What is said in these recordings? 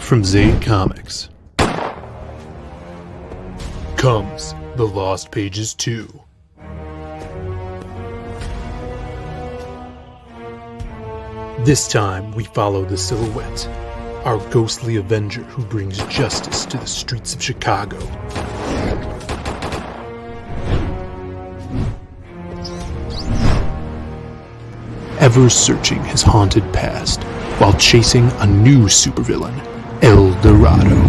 From Zaid Comics comes The Lost Pages 2. This time we follow the Silhouette, our ghostly avenger who brings justice to the streets of Chicago. Ever searching his haunted past while chasing a new supervillain, El Dorado.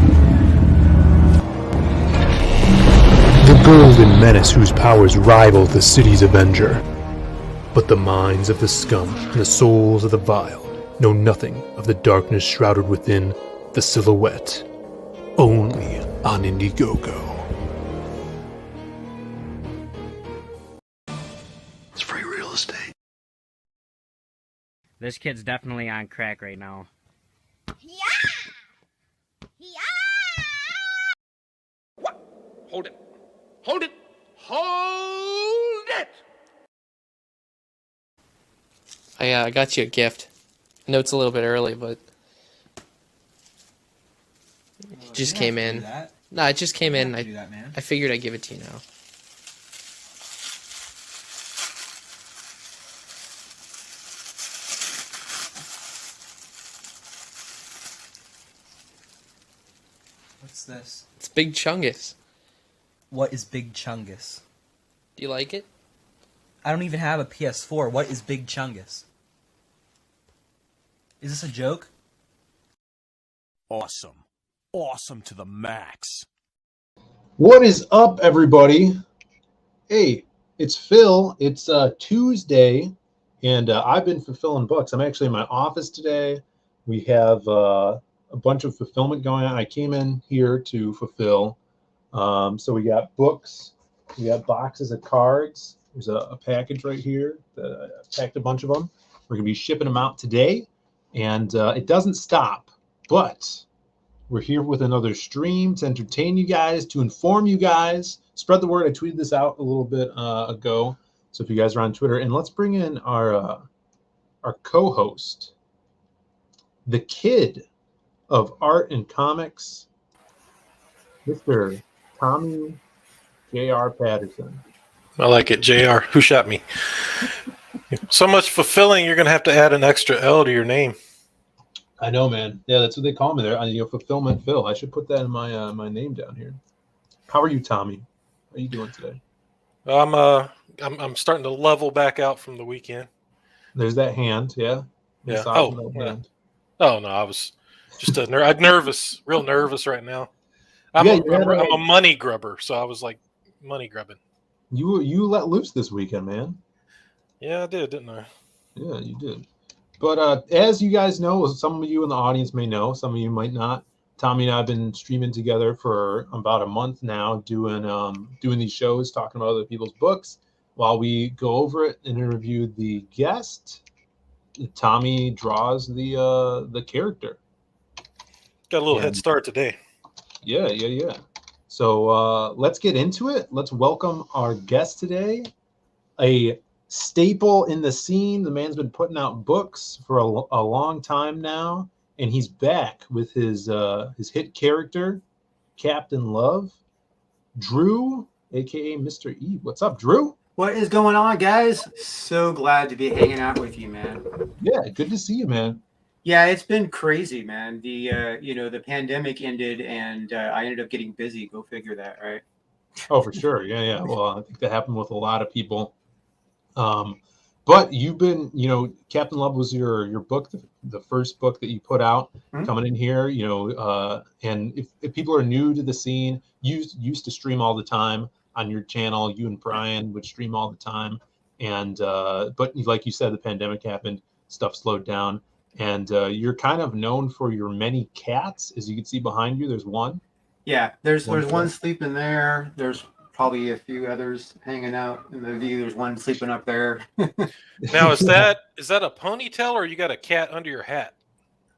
The golden menace whose powers rival the city's avenger. But the minds of the scum and the souls of the vile know nothing of the darkness shrouded within the Silhouette. Only on Indiegogo. It's free real estate. This kid's definitely on crack right now. Yeah! Yeah! What? Hold it. Hold it. Hold it! I got you a gift. I know it's a little bit early, but it just came in. No, it just came in. I figured I'd give it to you now. What's this? It's Big Chungus. What is Big Chungus? Do you like it? I don't even have a PS4. What is Big Chungus? Is this a joke? Awesome. Awesome to the max. What is up, everybody? Hey, it's Phil. It's Tuesday, and I've been fulfilling books. I'm actually in my office today. We have a bunch of fulfillment going on. I came in here to fulfill. So we got books. We got boxes of cards. There's a package right here. I packed a bunch of them. We're going to be shipping them out today. And it doesn't stop, but we're here with another stream to entertain you guys, to inform you guys. Spread the word. I tweeted this out a little bit ago. So if you guys are on Twitter, and let's bring in our co-host, the kid of art and comics, Mr. Tommy J.R. Patterson. I like it, JR. Who shot me? So much fulfilling, you're going to have to add an extra L to your name. I know, man. Yeah, that's what they call me there. Fulfillment Phil. I should put that in my my name down here. How are you, Tommy? How are you doing today? I'm starting to level back out from the weekend. There's that hand, yeah. Yeah. Hand. Oh no, I was just I'm nervous, real nervous right now. I'm Yeah, a money grubber, so I was like money grubbing. You let loose this weekend, man. Yeah, I did, didn't I? Yeah, you did. But as you guys know, some of you in the audience may know, some of you might not. Tommy and I have been streaming together for about a month now, doing these shows, talking about other people's books. While we go over it and interview the guest, Tommy draws the character. Got a little head start today. Yeah. So let's get into it. Let's welcome our guest today, a staple in the scene. The man's been putting out books for a long time now, and he's back with his hit character, Captain Love, Drew, aka Mr. E. What's up, Drew? What is going on, guys? So glad to be hanging out with you, man. Yeah, good to see you, man. Yeah, it's been crazy, man. The pandemic ended, and I ended up getting busy. Go figure that, right? Oh, for sure. Yeah. Well, I think that happened with a lot of people. But you've been, Captain Love was your book, the first book that you put out, coming in here, and if people are new to the scene, you used to stream all the time on your channel. You and Brian would stream all the time. And, but like you said, the pandemic happened, stuff slowed down, and you're kind of known for your many cats. As you can see behind you, there's one. Yeah, there's one sleeping there. There's probably a few others hanging out in the view. There's one sleeping up there. Now, is that a ponytail, or you got a cat under your hat?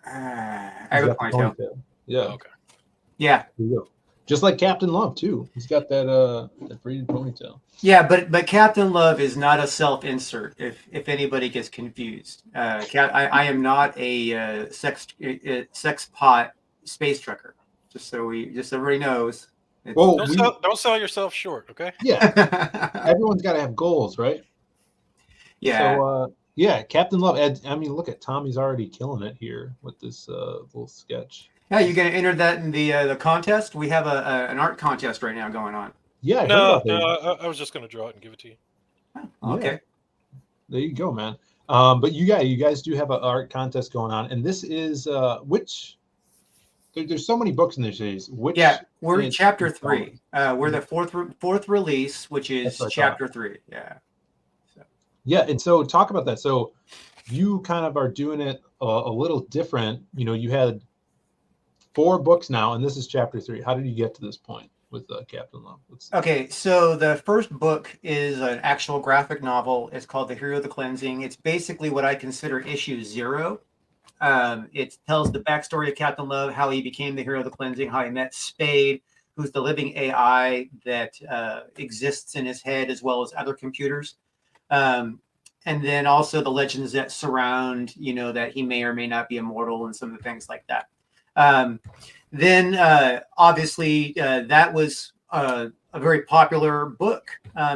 I have a ponytail. Yeah. Oh, okay. Yeah. Just like Captain Love too. He's got that braided ponytail. Yeah, but Captain Love is not a self-insert. If anybody gets confused, I am not a sex pot space trucker. Just so everybody knows. Well, Don't sell yourself short, okay? Yeah, everyone's got to have goals, right? Yeah. So, yeah, Captain Love. I mean, look at Tommy's already killing it here with this little sketch. Yeah, you gonna enter that in the contest? We have an art contest right now going on. Yeah, I heard No, about that. I was just going to draw it and give it to you. Okay. Yeah. There you go, man. But you guys do have an art contest going on, and this is which there's so many books in this series. Which we're in chapter 3. We're the fourth release, which is chapter 3. Yeah. So. Yeah, and so talk about that. So you kind of are doing it a little different. You know, you had 4 books now, and this is chapter 3. How did you get to this point with Captain Love? Okay, so the first book is an actual graphic novel. It's called The Hero of the Cleansing. It's basically what I consider issue 0. It tells the backstory of Captain Love, how he became the Hero of the Cleansing, how he met Spade, who's the living AI that exists in his head as well as other computers. And then also the legends that surround, that he may or may not be immortal and some of the things like that. Then obviously that was a very popular book.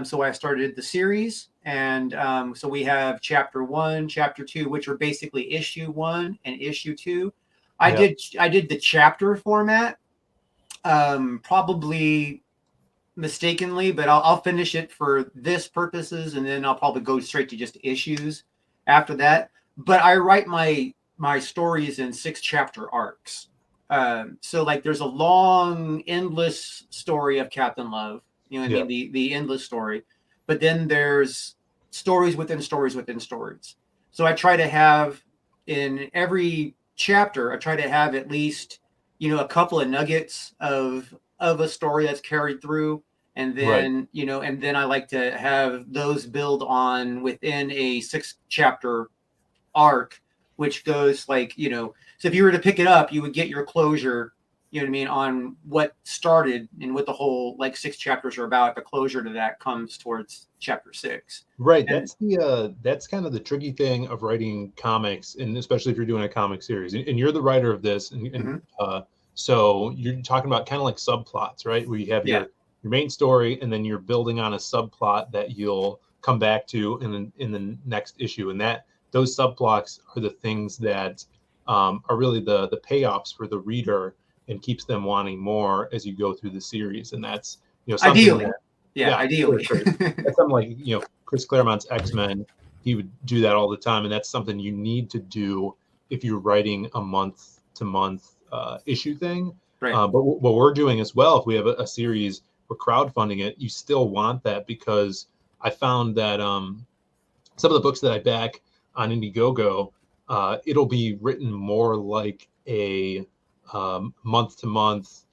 So I started the series, and so we have chapter 1, chapter 2, which are basically issue 1 and issue 2. I did the chapter format, probably mistakenly, but I'll finish it for this purposes, and then I'll probably go straight to just issues after that. But I write my stories in 6 chapter arcs. So like there's a long, endless story of Captain Love, I mean, the endless story, but then there's stories within stories within stories. So I try to have in every chapter, I try to have at least, a couple of nuggets of a story that's carried through. And then, and then I like to have those build on within a 6 chapter arc, which goes like, so if you were to pick it up, you would get your closure, on what started and what the whole 6 chapters are about. The closure to that comes towards chapter 6. Right. That's kind of the tricky thing of writing comics, and especially if you're doing a comic series, and you're the writer of this, and so you're talking about kind of like subplots, right? Where you have your main story, and then you're building on a subplot that you'll come back to in the next issue, and those subplots are the things that are really the payoffs for the reader and keeps them wanting more as you go through the series. And that's ideally, ideally. That's something like Chris Claremont's X-Men. He would do that all the time, and that's something you need to do if you're writing a month-to-month issue thing. Right. But what we're doing as well, if we have a series, we're crowdfunding it. You still want that, because I found that some of the books that I back on Indiegogo, it'll be written more like a month-to-month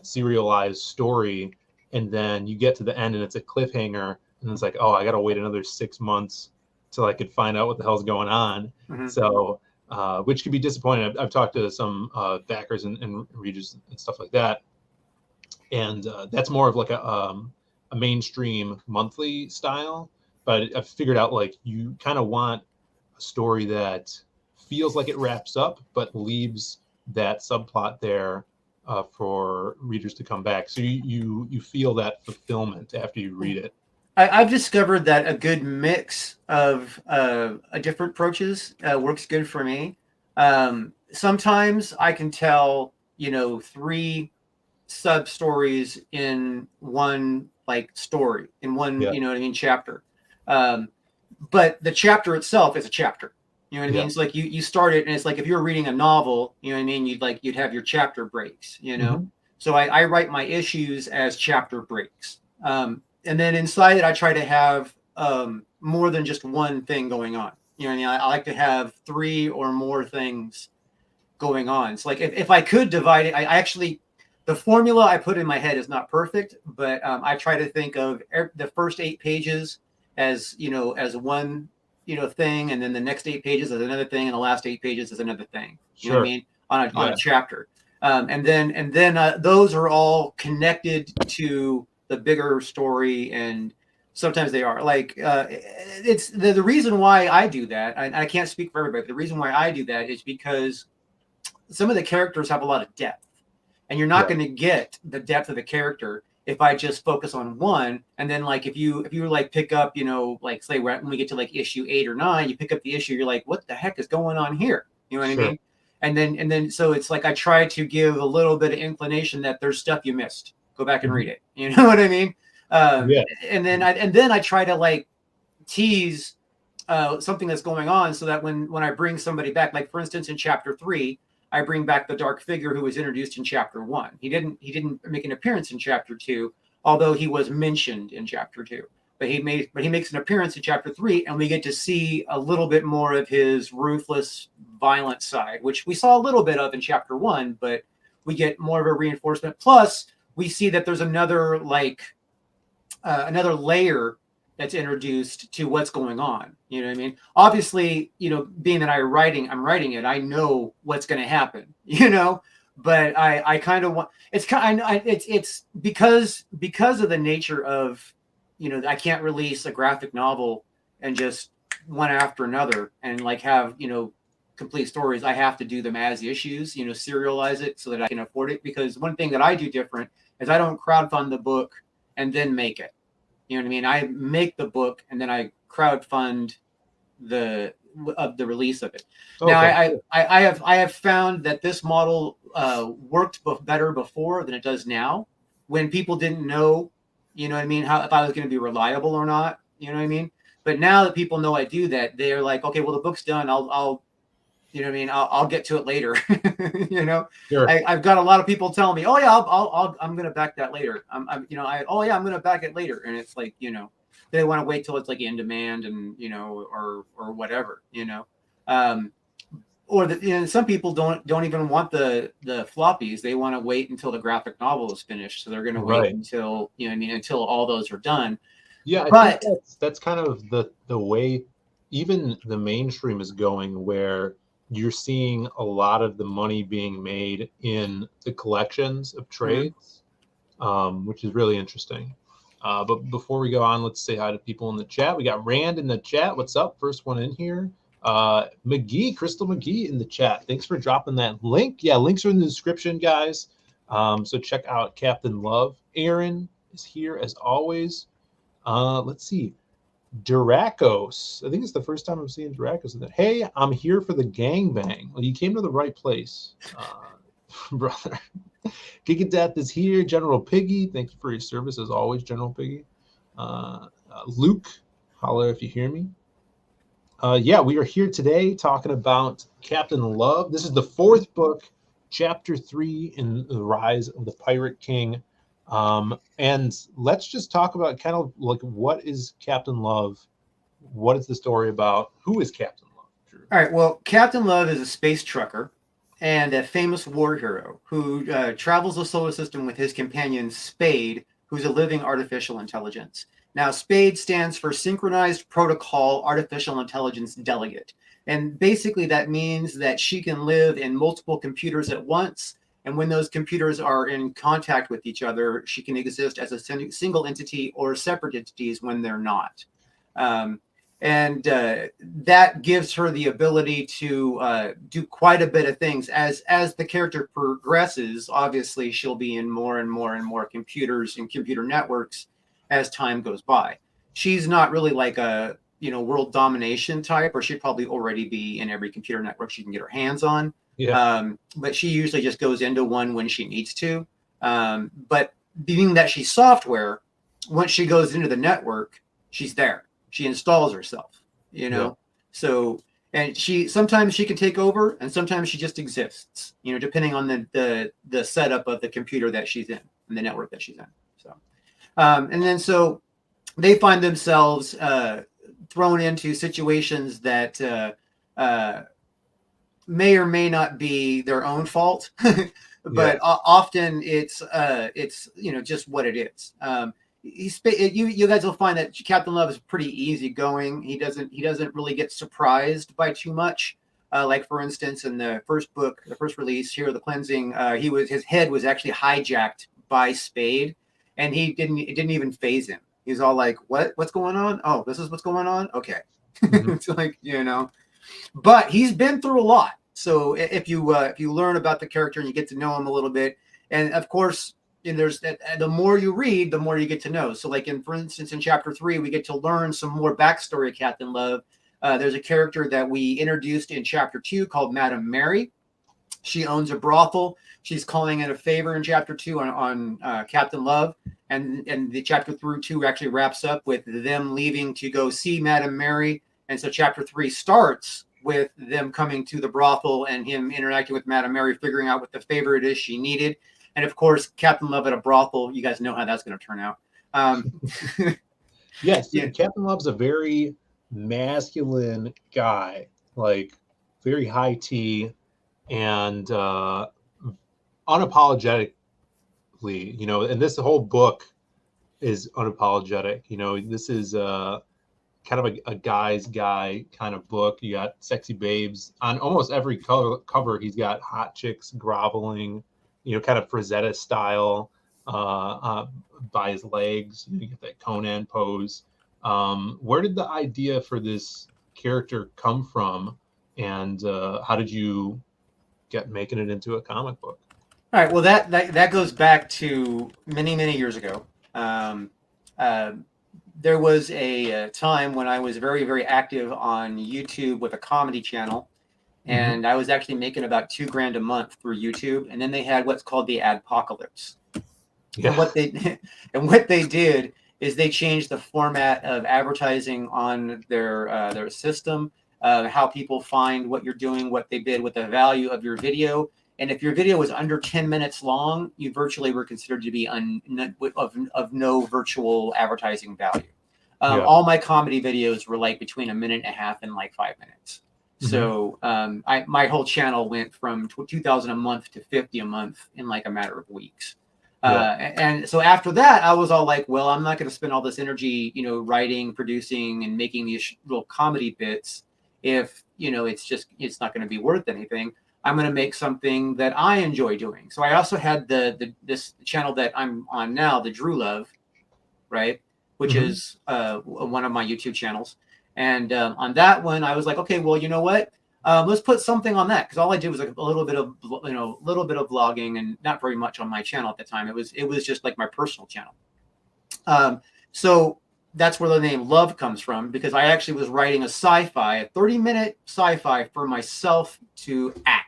serialized story, and then you get to the end and it's a cliffhanger, and it's like, oh, I gotta wait another 6 months till I could find out what the hell's going on. So which could be disappointing. I've talked to some backers and readers and stuff like that, and that's more of like a mainstream monthly style. But I've figured out you kind of want a story that feels like it wraps up, but leaves that subplot there for readers to come back. So you feel that fulfillment after you read it. I've discovered that a good mix of different approaches works good for me. Sometimes I can tell, 3 sub stories in one story, in one, chapter. But the chapter itself is a chapter. You know what I mean? It's like you start it, and it's like if you're reading a novel, you know what I mean? You'd have your chapter breaks, So I write my issues as chapter breaks. And then inside it, I try to have more than just one thing going on. You know what I mean? I like to have 3 or more things going on. It's like if I could divide it, I actually, the formula I put in my head is not perfect, but I try to think of the first 8 pages as, as one, thing, and then the next 8 pages is another thing, and the last 8 pages is another thing. You know what I mean? On a chapter. And then those are all connected to the bigger story, and sometimes they are it's the reason why I do that. I can't speak for everybody, but the reason why I do that is because some of the characters have a lot of depth, and you're not going to get the depth of the character if I just focus on one. And then like if you like pick up, you know, like say when we get to like issue 8 or 9, you pick up the issue, you're like, what the heck is going on here? You know what I mean? And then so it's like I try to give a little bit of inclination that there's stuff you missed. Go back and read it. You know what I mean? And then I try to like tease something that's going on, so that when I bring somebody back, like for instance in chapter 3, I bring back the dark figure who was introduced in chapter 1. He didn't make an appearance in chapter 2, although he was mentioned in chapter 2. But he makes an appearance in chapter 3, and we get to see a little bit more of his ruthless, violent side, which we saw a little bit of in chapter 1, but we get more of a reinforcement. Plus, we see that there's another another layer that's introduced to what's going on. You know what I mean? Obviously, you know, being that I'm writing it, I know what's going to happen, you know, but I kind of want, it's because of the nature of, you know, I can't release a graphic novel and just one after another and like have, you know, complete stories. I have to do them as issues, you know, serialize it so that I can afford it. Because one thing that I do different is I don't crowdfund the book and then make it. You know what I mean? I make the book and then I crowdfund the release of it. Okay. Now I have found that this model worked better before than it does now, when people didn't know, you know what I mean, if I was going to be reliable or not. You know what I mean? But now that people know I do that, they're like, okay, well the book's done. I'll you know what I mean? I'll get to it later. You know, sure. I've got a lot of people telling me, oh yeah, I'm going to back that later. I'm going to back it later. And it's like, you know, they want to wait till it's like in demand and, you know, or whatever, you know, some people don't even want the floppies. They want to wait until the graphic novel is finished. So they're going to wait until, you know what I mean, until all those are done. Yeah. I think that's kind of the way even the mainstream is going, where you're seeing a lot of the money being made in the collections of trades, which is really interesting. But before we go on, let's say hi to people in the chat. We got Rand in the chat. What's up? First one in here. Crystal McGee in the chat. Thanks for dropping that link. Yeah, links are in the description, guys. So check out Captain Love. Aaron is here as always. Let's see. Duracos. I think it's the first time I'm seeing Duracos in that. Hey, I'm here for the gangbang. Well, you came to the right place, brother. Giga Death is here. General Piggy, thank you for your service as always, General Piggy. Luke, holla if you hear me. Yeah, we are here today talking about Captain Love. This is the 4th book, chapter 3 in the Rise of the Pirate King. And let's just talk about kind of like, what is Captain Love? What is the story about? Who is Captain Love? Drew? All right. Well, Captain Love is a space trucker and a famous war hero who travels the solar system with his companion Spade, who's a living artificial intelligence. Now, Spade stands for Synchronized Protocol Artificial Intelligence Delegate. And basically that means that she can live in multiple computers at once. And when those computers are in contact with each other, she can exist as a single entity or separate entities when they're not. That gives her the ability to do quite a bit of things. As the character progresses, obviously she'll be in more and more and more computers and computer networks as time goes by. She's not really like a, you know, world domination type, or she'd probably already be in every computer network she can get her hands on. Yeah. But she usually just goes into one when she needs to. But being that she's software, once she goes into the network, she's there. She installs herself, you know. Yeah. So, and sometimes she can take over, and sometimes she just exists, you know, depending on the setup of the computer that she's in and the network that she's in. So, and then so they find themselves thrown into situations that may or may not be their own fault, but often it's you know, just what it is. You guys will find that Captain Love is pretty easygoing. He doesn't really get surprised by too much. Like for instance, in the first book, the first release, Hero of the Cleansing, his head was actually hijacked by Spade, and it didn't even faze him. He's all like, what's going on? Oh, this is what's going on. Okay. It's like, you know. But he's been through a lot. So if you learn about the character and you get to know him a little bit, and of course, and there's the more you read, the more you get to know. So like for instance, in chapter 3, we get to learn some more backstory of Captain Love. There's a character that we introduced in chapter 2 called Madame Mary. She owns a brothel. She's calling in a favor in chapter 2 on Captain Love, and the chapter 2 actually wraps up with them leaving to go see Madame Mary. And so chapter 3 starts with them coming to the brothel and him interacting with Madame Mary, figuring out what the favor it is she needed. And of course, Captain Love at a brothel, you guys know how that's going to turn out. Yes, yeah. Captain Love's a very masculine guy, like very high tea and unapologetically, you know, and this whole book is unapologetic. You know, this is kind of a guy's guy kind of book. You got sexy babes on almost every cover. He's got hot chicks groveling, you know, kind of Frazetta style by his legs. You get that Conan pose. Where did the idea for this character come from, and how did you get making it into a comic book? All right. Well, that goes back to many years ago. There was a time when I was very active on YouTube with a comedy channel, and I was actually making about $2,000 a month through YouTube. And then they had what's called the adpocalypse. Yeah. And what they did is they changed the format of advertising on their system, how people find what you're doing, what they bid, what the value of your video. And if your video was under 10 minutes long, you virtually were considered to be of no virtual advertising value. All my comedy videos were like between 1.5 minutes and like 5 minutes. So my whole channel went from 2,000 a month to 50 a month in like a matter of weeks. And so after that, I was all like, well, I'm not going to spend all this energy, you know, writing, producing, and making these little comedy bits if, you know, it's not going to be worth anything. I'm going to make something that I enjoy doing. So I also had this channel that I'm on now, the Drew Love, right, which is one of my YouTube channels. And on that one, I was like, okay, well, you know what? Let's put something on that, because all I did was like a little bit of vlogging and not very much on my channel at the time. It was just like my personal channel. So that's where the name Love comes from, because I actually was writing a 30-minute sci-fi for myself to act.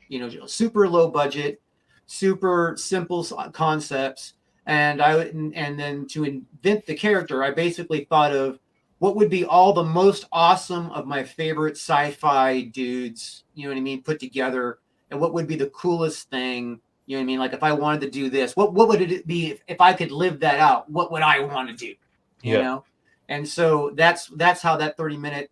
You know, super low budget, super simple concepts, and then to invent the character, I basically thought of what would be all the most awesome of my favorite sci-fi dudes, you know what I mean, put together, and what would be the coolest thing, you know what I mean? Like if I wanted to do this, what would it be if I could live that out? What would I want to do? You know? And so that's how that 30-minute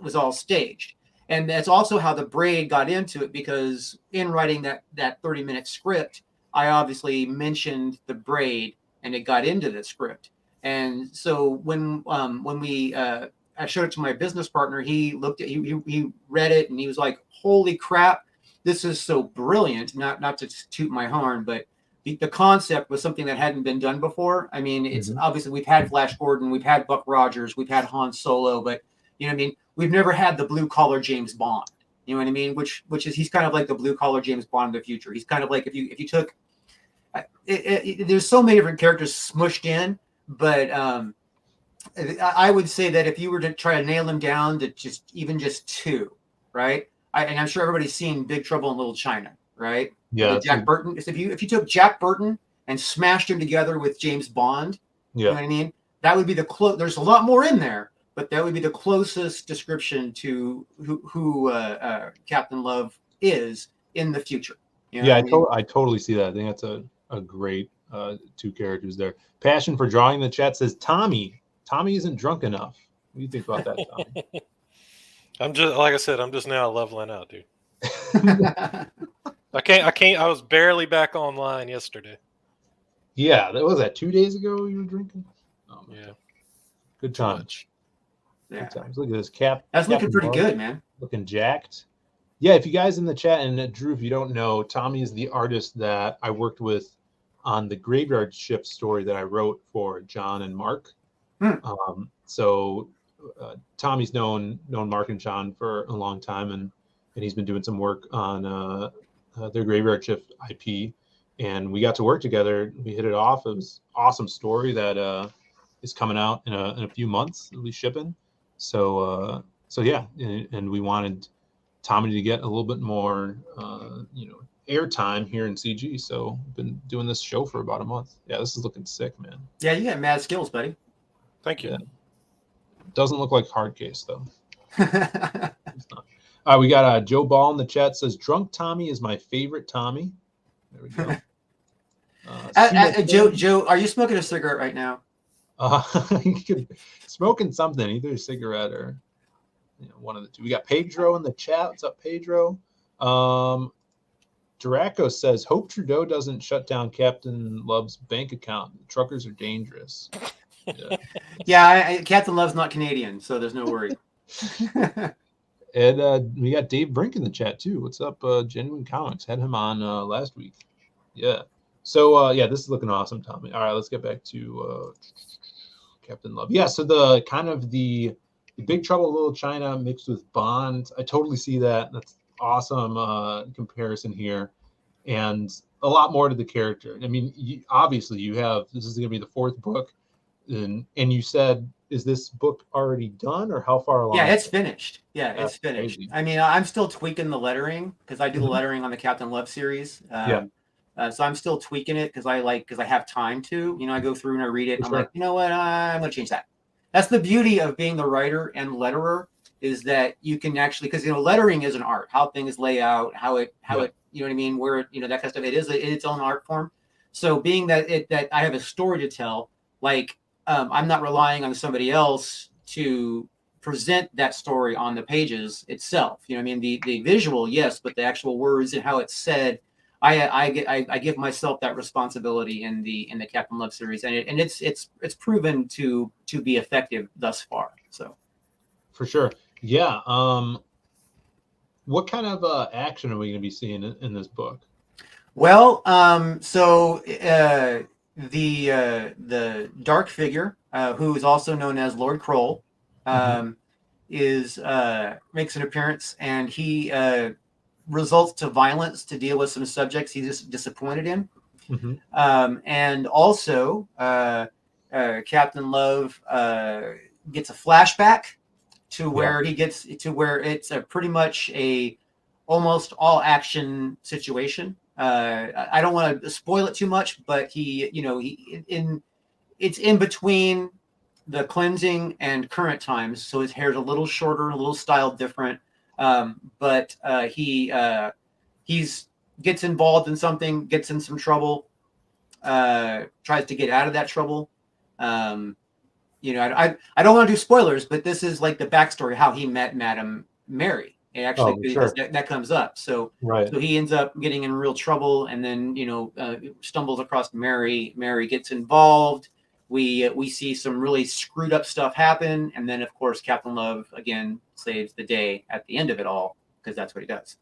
was all staged. And that's also how the braid got into it, because in writing that 30-minute script, I obviously mentioned the braid, and it got into the script. And so when I showed it to my business partner, he read it and he was like, holy crap, this is so brilliant. Not to toot my horn, but the concept was something that hadn't been done before. I mean, it's obviously we've had Flash Gordon, we've had Buck Rogers, we've had Han Solo, but you know what I mean? We've never had the blue collar James Bond. You know what I mean? Which is, he's kind of like the blue collar James Bond of the future. He's kind of like if you took there's so many different characters smushed in. But I would say that if you were to try to nail him down to just two, right? And I'm sure everybody's seen Big Trouble in Little China, right? Yeah. Jack Burton. If you took Jack Burton and smashed him together with James Bond, you know what I mean? That would be there's a lot more in there, but that would be the closest description to who Captain Love is in the future. You know I totally see that. I think that's a great two characters there. Passion for drawing in the chat says Tommy isn't drunk enough. What do you think about that, Tommy? I'm just now leveling out, dude. I can't. I was barely back online yesterday. Yeah, that was that 2 days ago you were drinking. Oh, man. Yeah, good times. Yeah. Good times. Look at this cap. That's looking pretty good, man. Looking jacked. Yeah, if you guys in the chat, and Drew, if you don't know, Tommy is the artist that I worked with on the Graveyard Shift story that I wrote for John and Mark. So Tommy's known Mark and John for a long time, and and he's been doing some work on their Graveyard Shift IP, and we got to work together. We hit it off. It was an awesome story that is coming out in a few months. It'll be shipping. So yeah, and we wanted Tommy to get a little bit more airtime here in CG. So we've been doing this show for about a month. Yeah, this is looking sick, man. Yeah, you got mad skills, buddy. Thank you. Yeah. Doesn't look like hard case though. It's not. We got Joe Ball in the chat says Drunk Tommy is my favorite Tommy. There we go. Joe, are you smoking a cigarette right now? Smoking something, either a cigarette or one of the two. We got Pedro in the chat. What's up, Pedro? Draco says Hope Trudeau doesn't shut down Captain Love's bank account. The truckers are dangerous. Yeah, Captain Love's not Canadian, so there's no worry. And we got Dave Brink in the chat too. What's up, Genuine Comics? Had him on last week. Yeah. So yeah, this is looking awesome, Tommy. All right, let's get back to Captain Love. Yeah. So the kind of the Big Trouble in Little China mixed with Bond. I totally see that. That's awesome comparison here, and a lot more to the character. I mean, obviously you have this is going to be the fourth book, and you said, is this book already done or how far along? Yeah, it's finished. Yeah, it's finished. Crazy. I mean, I'm still tweaking the lettering because I do the lettering on the Captain Love series. So I'm still tweaking it because I have time to. I go through and I read it. And I'm like, you know what? I'm going to change that. That's the beauty of being the writer and letterer, is that you can actually, because lettering is an art. How things lay out, how it you know what I mean, where that kind of stuff. It is its own art form. So being that I have a story to tell, like. I'm not relying on somebody else to present that story on the pages itself. I mean, the visual, yes, but the actual words and how it's said, I give myself that responsibility in the Captain Love series, and it's proven to be effective thus far. So, for sure, yeah. What kind of action are we going to be seeing in this book? Well, so. The dark figure, who is also known as Lord Kroll, makes an appearance, and he results to violence to deal with some subjects he's just disappointed in. And also, Captain Love gets a flashback to where he gets to where it's pretty much a almost all action situation. I don't want to spoil it too much, but it's in between the cleansing and current times, so his hair's a little shorter, a little styled different. But he gets involved in something, gets in some trouble, tries to get out of that trouble. I don't want to do spoilers, but this is like the backstory how he met Madame Mary. Actually, because that comes up. So he ends up getting in real trouble, and then stumbles across Mary. Mary gets involved. We see some really screwed up stuff happen, and then of course Captain Love again saves the day at the end of it all, because that's what he does.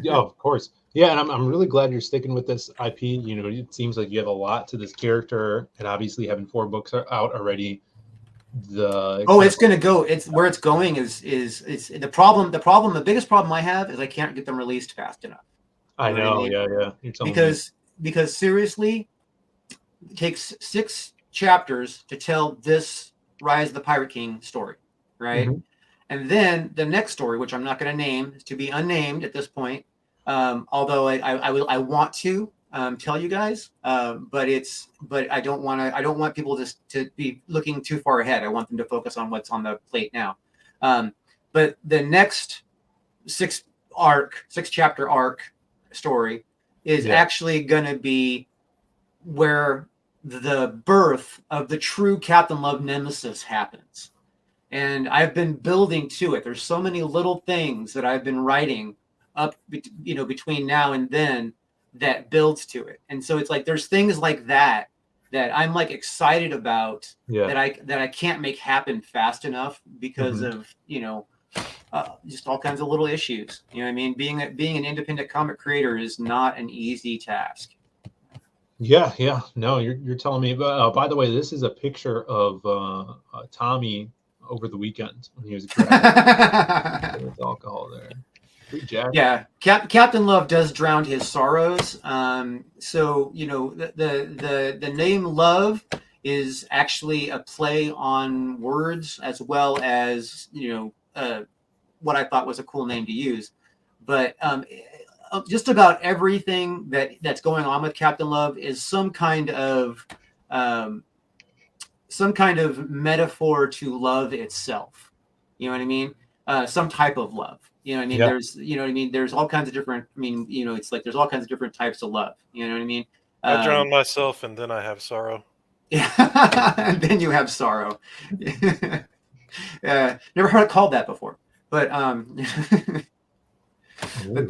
Yeah, of course. Yeah, and I'm really glad you're sticking with this IP. It seems like you have a lot to this character, and obviously having 4 books out already. It's gonna go. It's where it's going is the problem. The biggest problem I have is I can't get them released fast enough. I know. Yeah. Because seriously, it takes 6 chapters to tell this Rise of the Pirate King story, right? And then the next story, which I'm not going to name, is to be unnamed at this point. Although I want to tell you guys, but I don't want people to be looking too far ahead. I want them to focus on what's on the plate now. But the next 6 chapter arc story is actually going to be where the birth of the true Captain Love nemesis happens. And I've been building to it. There's so many little things that I've been writing up, between now and then, that builds to it. And so it's like there's things like that I'm like excited about, that I can't make happen fast enough because of just all kinds of little issues. You know what I mean? Being an independent comic creator is not an easy task. Yeah. No, you're telling me. By the way, this is a picture of Tommy over the weekend when he was grabbing with alcohol there. Sweet Jack. Yeah, Captain Love does drown his sorrows. So the name Love is actually a play on words, as well as what I thought was a cool name to use. But just about everything that's going on with Captain Love is some kind of metaphor to love itself. You know what I mean? Some type of love. You know what I mean? Yeah. There's all kinds of different. It's like there's all kinds of different types of love. You know what I mean? I drown myself and then I have sorrow. Yeah, and then you have sorrow. Never heard it called that before, but but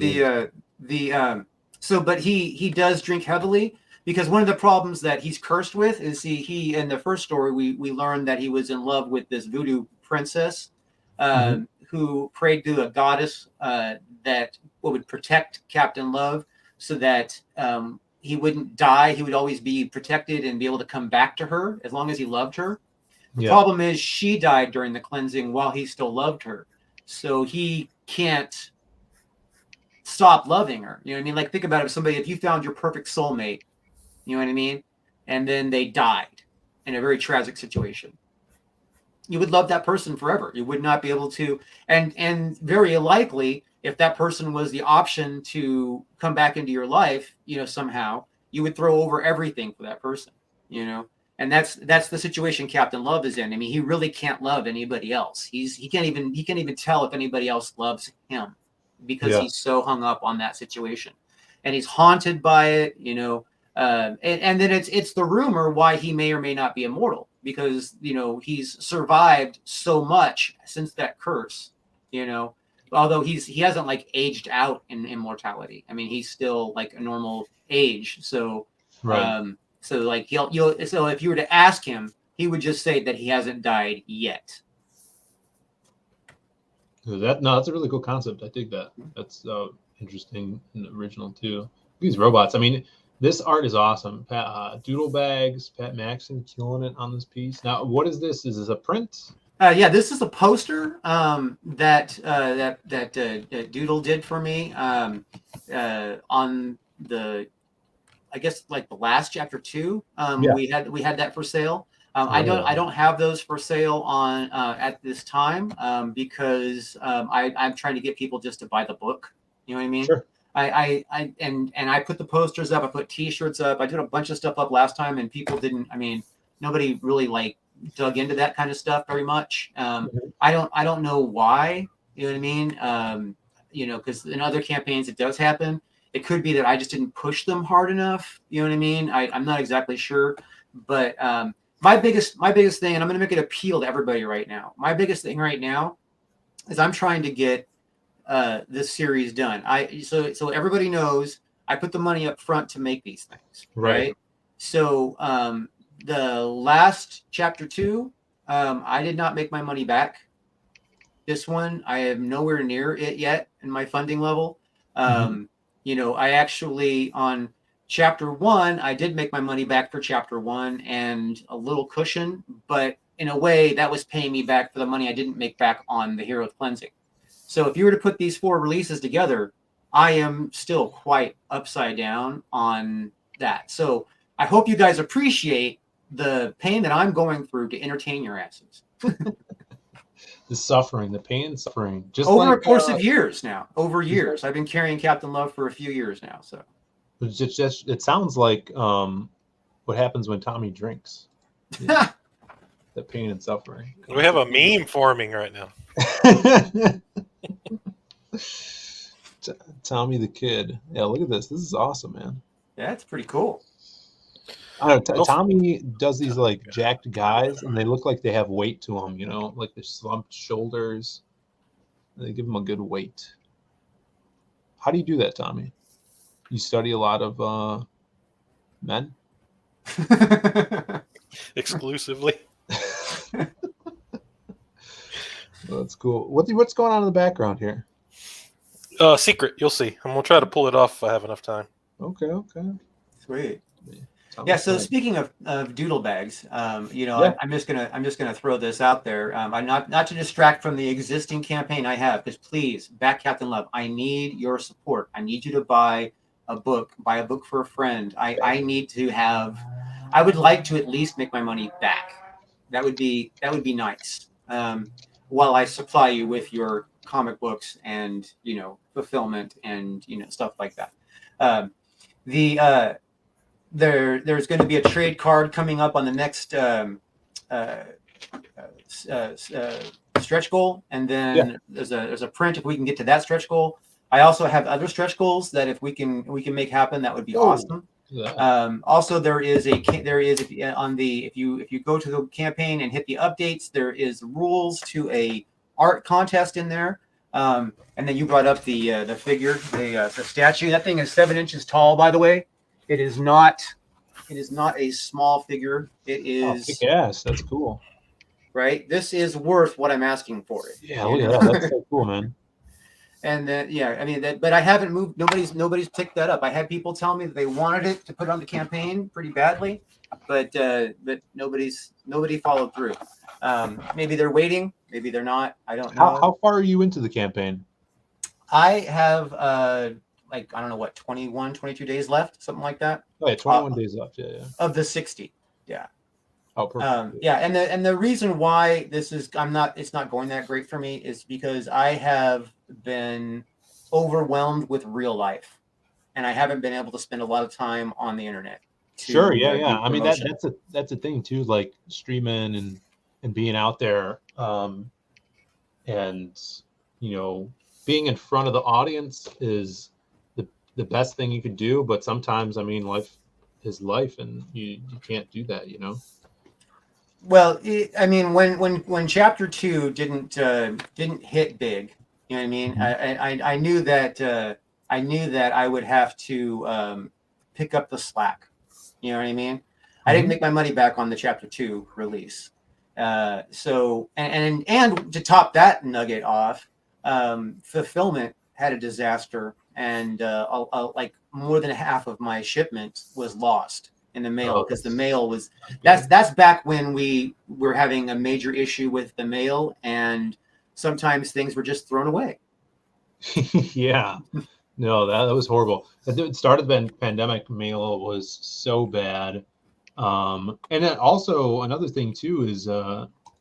but he does drink heavily, because one of the problems that he's cursed with is he in the first story we learned that he was in love with this voodoo princess who prayed to a goddess that would protect Captain Love, so that he wouldn't die. He would always be protected and be able to come back to her as long as he loved her. The problem is she died during the cleansing while he still loved her. So he can't stop loving her. You know what I mean? Like, think about it. If you found your perfect soulmate, you know what I mean? And then they died in a very tragic situation. You would love that person forever. You would not be able to, and very likely, if that person was the option to come back into your life, somehow, you would throw over everything for that person, and that's the situation Captain Love is in. I mean, he really can't love anybody else. He can't even tell if anybody else loves him, because he's so hung up on that situation, and he's haunted by it, and then it's the rumor why he may or may not be immortal, because he's survived so much since that curse, although he hasn't like aged out in immortality. I mean, he's still like a normal age. So so like so if you were to ask him, he would just say that he hasn't died yet. That's a really cool concept. I dig that. That's interesting and original too. These robots. I mean, this art is awesome. Doodle Bags, Pat Maxon killing it on this piece. Now, what is this? Is this a print? Yeah, this is a poster that Doodle did for me on the, I guess, like the last chapter 2. We had that for sale. I don't have those for sale on at this time because I'm trying to get people just to buy the book. You know what I mean? Sure. I put the posters up. I put T-shirts up. I did a bunch of stuff up last time, and people didn't. I mean, nobody really like dug into that kind of stuff very much. I don't know why. You know what I mean? Because in other campaigns it does happen. It could be that I just didn't push them hard enough. You know what I mean? I'm not exactly sure, but my biggest thing, and I'm going to make it appeal to everybody right now. My biggest thing right now is I'm trying to get this series done. So everybody knows I put the money up front to make these things, right? So the last chapter 2, I did not make my money back. This one, I am nowhere near it yet in my funding level. I actually, on chapter 1, I did make my money back for chapter 1 and a little cushion, but in a way that was paying me back for the money I didn't make back on the Hero Cleansing. So if you were to put these 4 releases together, I am still quite upside down on that. So I hope you guys appreciate the pain that I'm going through to entertain your asses. The suffering, the pain and suffering. Just over a course of years now. Over years. I've been carrying Captain Love for a few years now. So it sounds like what happens when Tommy drinks. The pain and suffering. We have a meme forming right now. Tommy the Kid. Yeah, look at this. This is awesome, man. Yeah, it's pretty cool. I don't know, Tommy does these like jacked guys, and they look like they have weight to them, like the slumped shoulders. They give them a good weight. How do you do that, Tommy? You study a lot of men? Exclusively. Well, that's cool. What's going on in the background here? Secret. You'll see. I'm gonna try to pull it off if I have enough time. Okay. Sweet. Yeah. So speaking of doodle bags, Yeah. I'm just gonna throw this out there. I'm not to distract from the existing campaign I have, because please back Captain Love. I need your support. I need you to buy a book for a friend. I need to have. I would like to at least make my money back. That would be nice. While I supply you with your comic books and fulfillment and stuff like that. The there's going to be a trade card coming up on the next stretch goal, and then there's a print if we can get to that stretch goal. I also have other stretch goals that if we can make happen, that would be awesome. Yeah. Also, if you go to the campaign and hit the updates, there is rules to a art contest in there. And then you brought up the figure, the statue. That thing is 7 inches tall, by the way. It is not a small figure. It is kick ass. That's cool. Right. This is worth what I'm asking for it. Yeah, look at that. That's so cool, man. And then, but I haven't moved. Nobody's picked that up. I had people tell me that they wanted it to put on the campaign pretty badly, but nobody followed through. Maybe they're waiting. Maybe they're not. I don't know. How far are you into the campaign? I have I don't know what, 21, 22 days left, something like that. Oh, yeah, 21 days left. Yeah. Of the 60. Yeah. Oh, perfect. And the reason why it's not going that great for me is because I have been overwhelmed with real life, and I haven't been able to spend a lot of time on the internet. Sure. Yeah. I mean, that's a thing too, like streaming and being out there, and being in front of the audience is the best thing you could do. But sometimes, I mean, life is life, and you can't do that, Well, when chapter 2 didn't hit big, you know what I mean? I knew that I would have to pick up the slack. You know what I mean? I didn't make my money back on the chapter 2 release. So to top that nugget off, fulfillment had a disaster, and like more than half of my shipment was lost in the mail, because the mail was that's back when we were having a major issue with the mail, and sometimes things were just thrown away. Yeah. No, that was horrible. At the start of the pandemic, mail was so bad. And then also another thing too is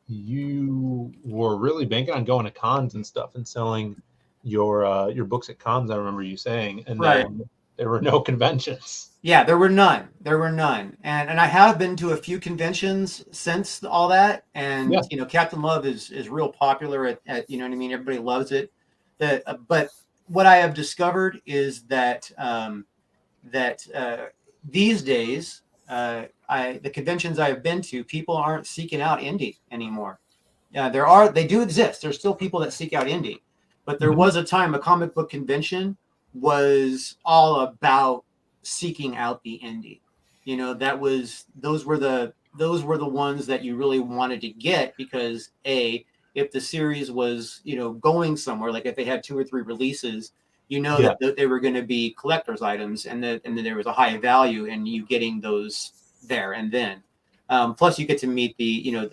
you were really banking on going to cons and stuff and selling your books at cons. I remember you saying, and then there were no conventions. Yeah, there were none. And I have been to a few conventions since all that. And Captain Love is real popular at you know what I mean? Everybody loves it. But what I have discovered is that these days, the conventions I have been to, people aren't seeking out indie anymore. They do exist. There's still people that seek out indie, but there was a time a comic book convention was all about seeking out the indie. Those were the ones that you really wanted to get, because if the series was going somewhere, like if they had 2 or 3 releases, that they were going to be collector's items, and then there was a high value in you getting those there and then. Plus you get to meet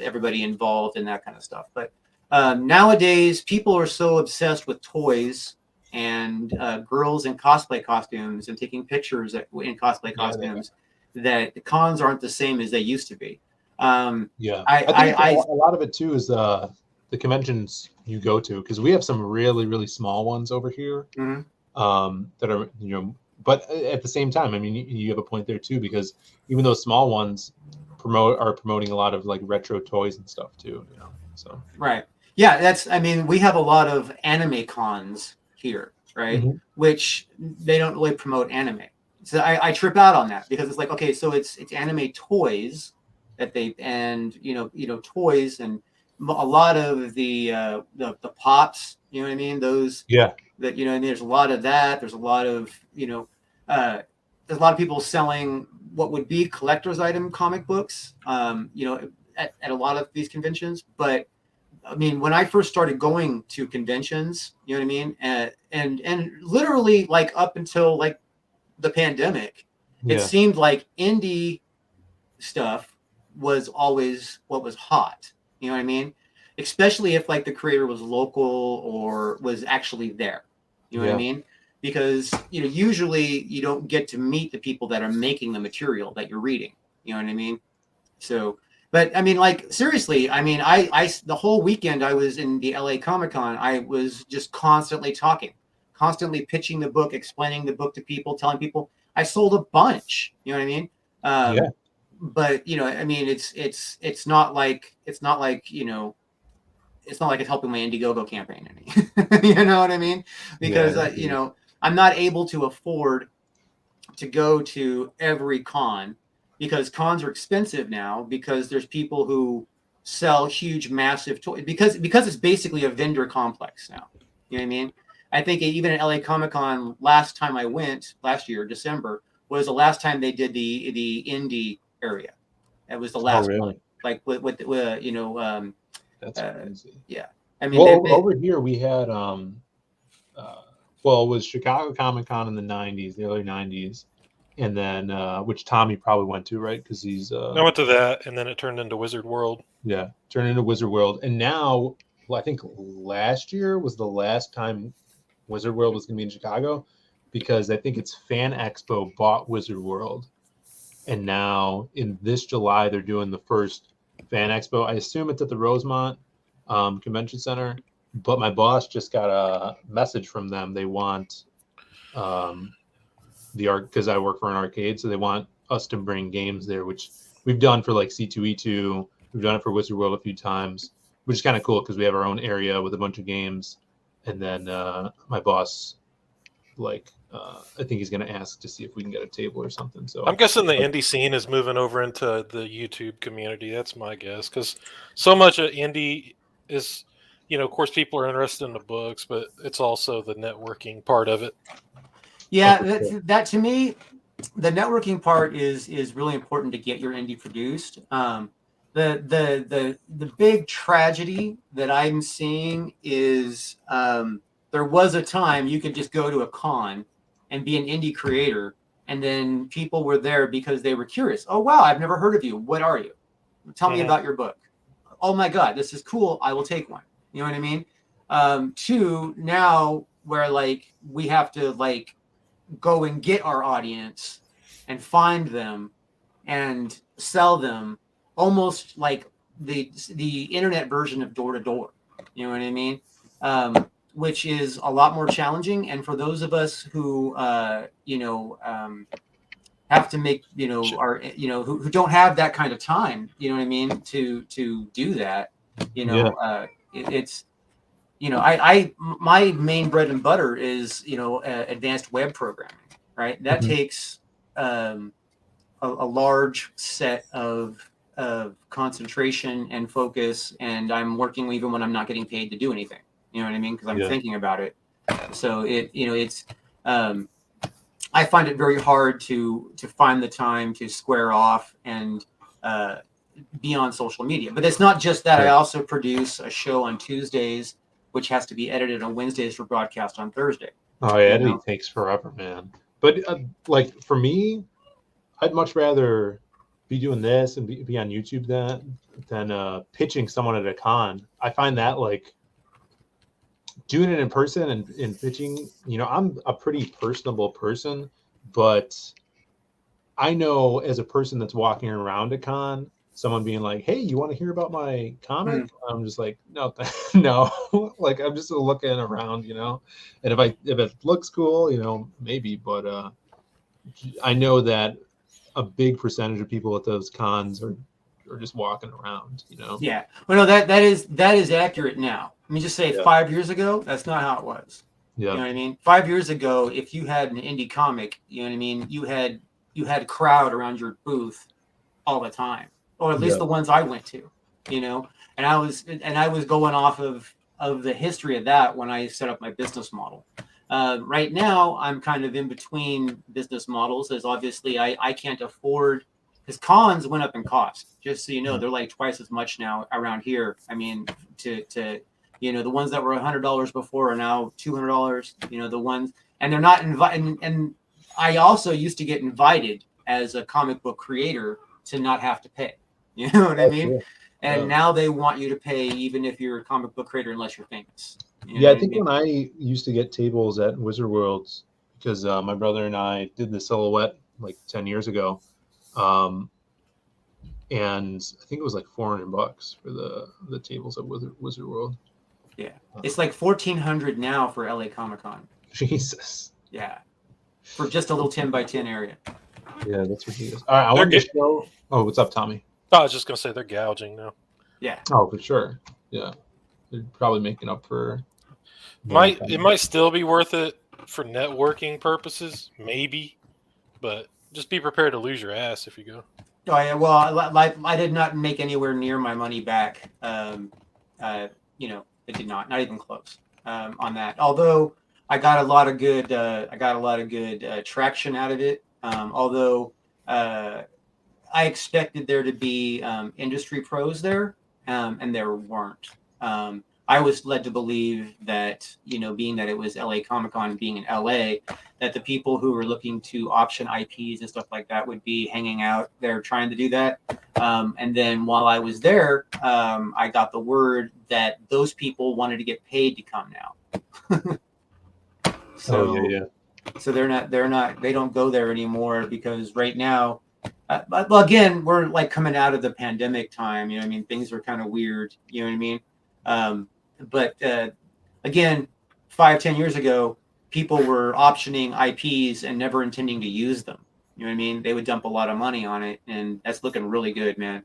everybody involved and that kind of stuff. But nowadays people are so obsessed with toys and girls in cosplay costumes and taking pictures in cosplay costumes that the cons aren't the same as they used to be. I think a lot of it too is the conventions you go to, because we have some really, really small ones over here that are, but at the same time, I mean, you have a point there too, because even those small ones are promoting a lot of like retro toys and stuff too, so. Right. Yeah. We have a lot of anime cons here, right? Which they don't really promote anime. So I trip out on that, because it's like, okay, so it's anime toys that toys, and a lot of the pops, you know what I mean? Those, that, and there's a lot of that. There's a lot of, there's a lot of people selling what would be collector's item comic books, at a lot of these conventions. But I mean, when I first started going to conventions, you know what I mean? And literally like up until like the pandemic, it seemed like indie stuff was always what was hot. You know what I mean? Especially if like the creator was local or was actually there. You know what I mean? Because usually you don't get to meet the people that are making the material that you're reading. You know what I mean? So, but I mean, like seriously, I mean, I the whole weekend I was in the LA Comic-Con, I was just constantly talking, constantly pitching the book, explaining the book to people, telling people. I sold a bunch. You know what I mean? But I mean, it's not like it's not like it's helping my Indiegogo campaign any. You know what I mean? Because I'm not able to afford to go to every con because cons are expensive now because there's people who sell huge, massive toys because it's basically a vendor complex now. You know what I mean? I think even at LA Comic-Con last time I went last year, December, was the last time they did the indie area. It was the last one. Like with That's crazy. Yeah. I mean, over here we had it was Chicago Comic-Con in the 90s, the early 90s, and then which Tommy probably went to, right? Because he's I went to that, and then it turned into Wizard World. Yeah, turned into Wizard World, and now, well, I think last year was the last time Wizard World was going to be in Chicago, because I think it's Fan Expo bought Wizard World, and now in this July they're doing the first Fan Expo. I assume it's at the Rosemont Convention Center, but my boss just got a message from them. They want the art because I work for an arcade, so they want us to bring games there, which we've done for like C2E2. We've done it for Wizard World a few times, which is kind of cool because we have our own area with a bunch of games. And then my boss, I think he's going to ask to see if we can get a table or something. So I'm guessing the indie scene is moving over into the YouTube community. That's my guess, because so much of indie is, of course, people are interested in the books, but it's also the networking part of it. Yeah, that to me, the networking part is really important to get your indie produced. The big tragedy that I'm seeing is there was a time you could just go to a con and be an indie creator, and then people were there because they were curious. Oh wow, I've never heard of you. What are you? Tell me about your book. Oh my God, this is cool. I will take one. You know what I mean? Two, now where like we have to like go and get our audience and find them and sell them almost like the internet version of door to door. You know what I mean? Which is a lot more challenging. And for those of us who, have to make, who don't have that kind of time, you know what I mean? To do that, it's, my main bread and butter is, advanced web programming, right? That takes a large set of concentration and focus, and I'm working even when I'm not getting paid to do anything. You know what I mean? Because I'm thinking about it. So it's I find it very hard to find the time to square off and be on social media. But it's not just that. I also produce a show on Tuesdays, which has to be edited on Wednesdays for broadcast on Thursday. Oh yeah, editing takes forever, man. But like for me, I'd much rather be doing this and be on YouTube than pitching someone at a con. I find that like doing it in person and pitching, I'm a pretty personable person, but I know as a person that's walking around a con, someone being like, "Hey, you want to hear about my comic?" I'm just like, no, no. Like I'm just looking around, And if it looks cool, maybe. But I know that a big percentage of people at those cons are just walking around, Yeah. Well, no, that is accurate now. Let me just say, 5 years ago, that's not how it was. Yeah. You know what I mean? 5 years ago, if you had an indie comic, you know what I mean, you had a crowd around your booth all the time, or at least the ones I went to, and I was going off of the history of that when I set up my business model. Right now, I'm kind of in between business models, as obviously I can't afford, because cons went up in cost. Just so you know, they're like twice as much now around here. I mean, to the ones that were $100 before are now $200. The ones, and they're not invited. And I also used to get invited as a comic book creator to not have to pay. You know what I mean? True. And Yeah. now they want you to pay even if you're a comic book creator, unless you're famous. You know Yeah, I what think mean? when I used to get tables at Wizard Worlds, because my brother and I did the silhouette like 10 years ago, and I think it was like $400 for the tables at Wizard World. Yeah, it's like $1,400 now for LA Comic Con. Jesus. Yeah, for just a little 10x10 area. Yeah, that's ridiculous. All right, I wanted to show. Oh, what's up, Tommy? I was just gonna say they're gouging now. Yeah. Oh, for sure. Yeah, they're probably making up for. It might still be worth it for networking purposes, maybe, but just be prepared to lose your ass if you go. Oh yeah, well, I did not make anywhere near my money back. You know, it did not even close on that. Although I got a lot of good, traction out of it. Although I expected there to be industry pros there, and there weren't. I was led to believe that, you know, being that it was LA Comic Con, being in LA, that the people who were looking to option IPs and stuff like that would be hanging out there trying to do that. And then while I was there, I got the word that those people wanted to get paid to come now. So, so they don't go there anymore because right now, well, again, we're like coming out of the pandemic time. You know what I mean? Things are kind of weird. You know what I mean? But again, 5-10 years ago, people were optioning IPs and never intending to use them. You know what I mean? They would dump a lot of money on it, and that's looking really good, man.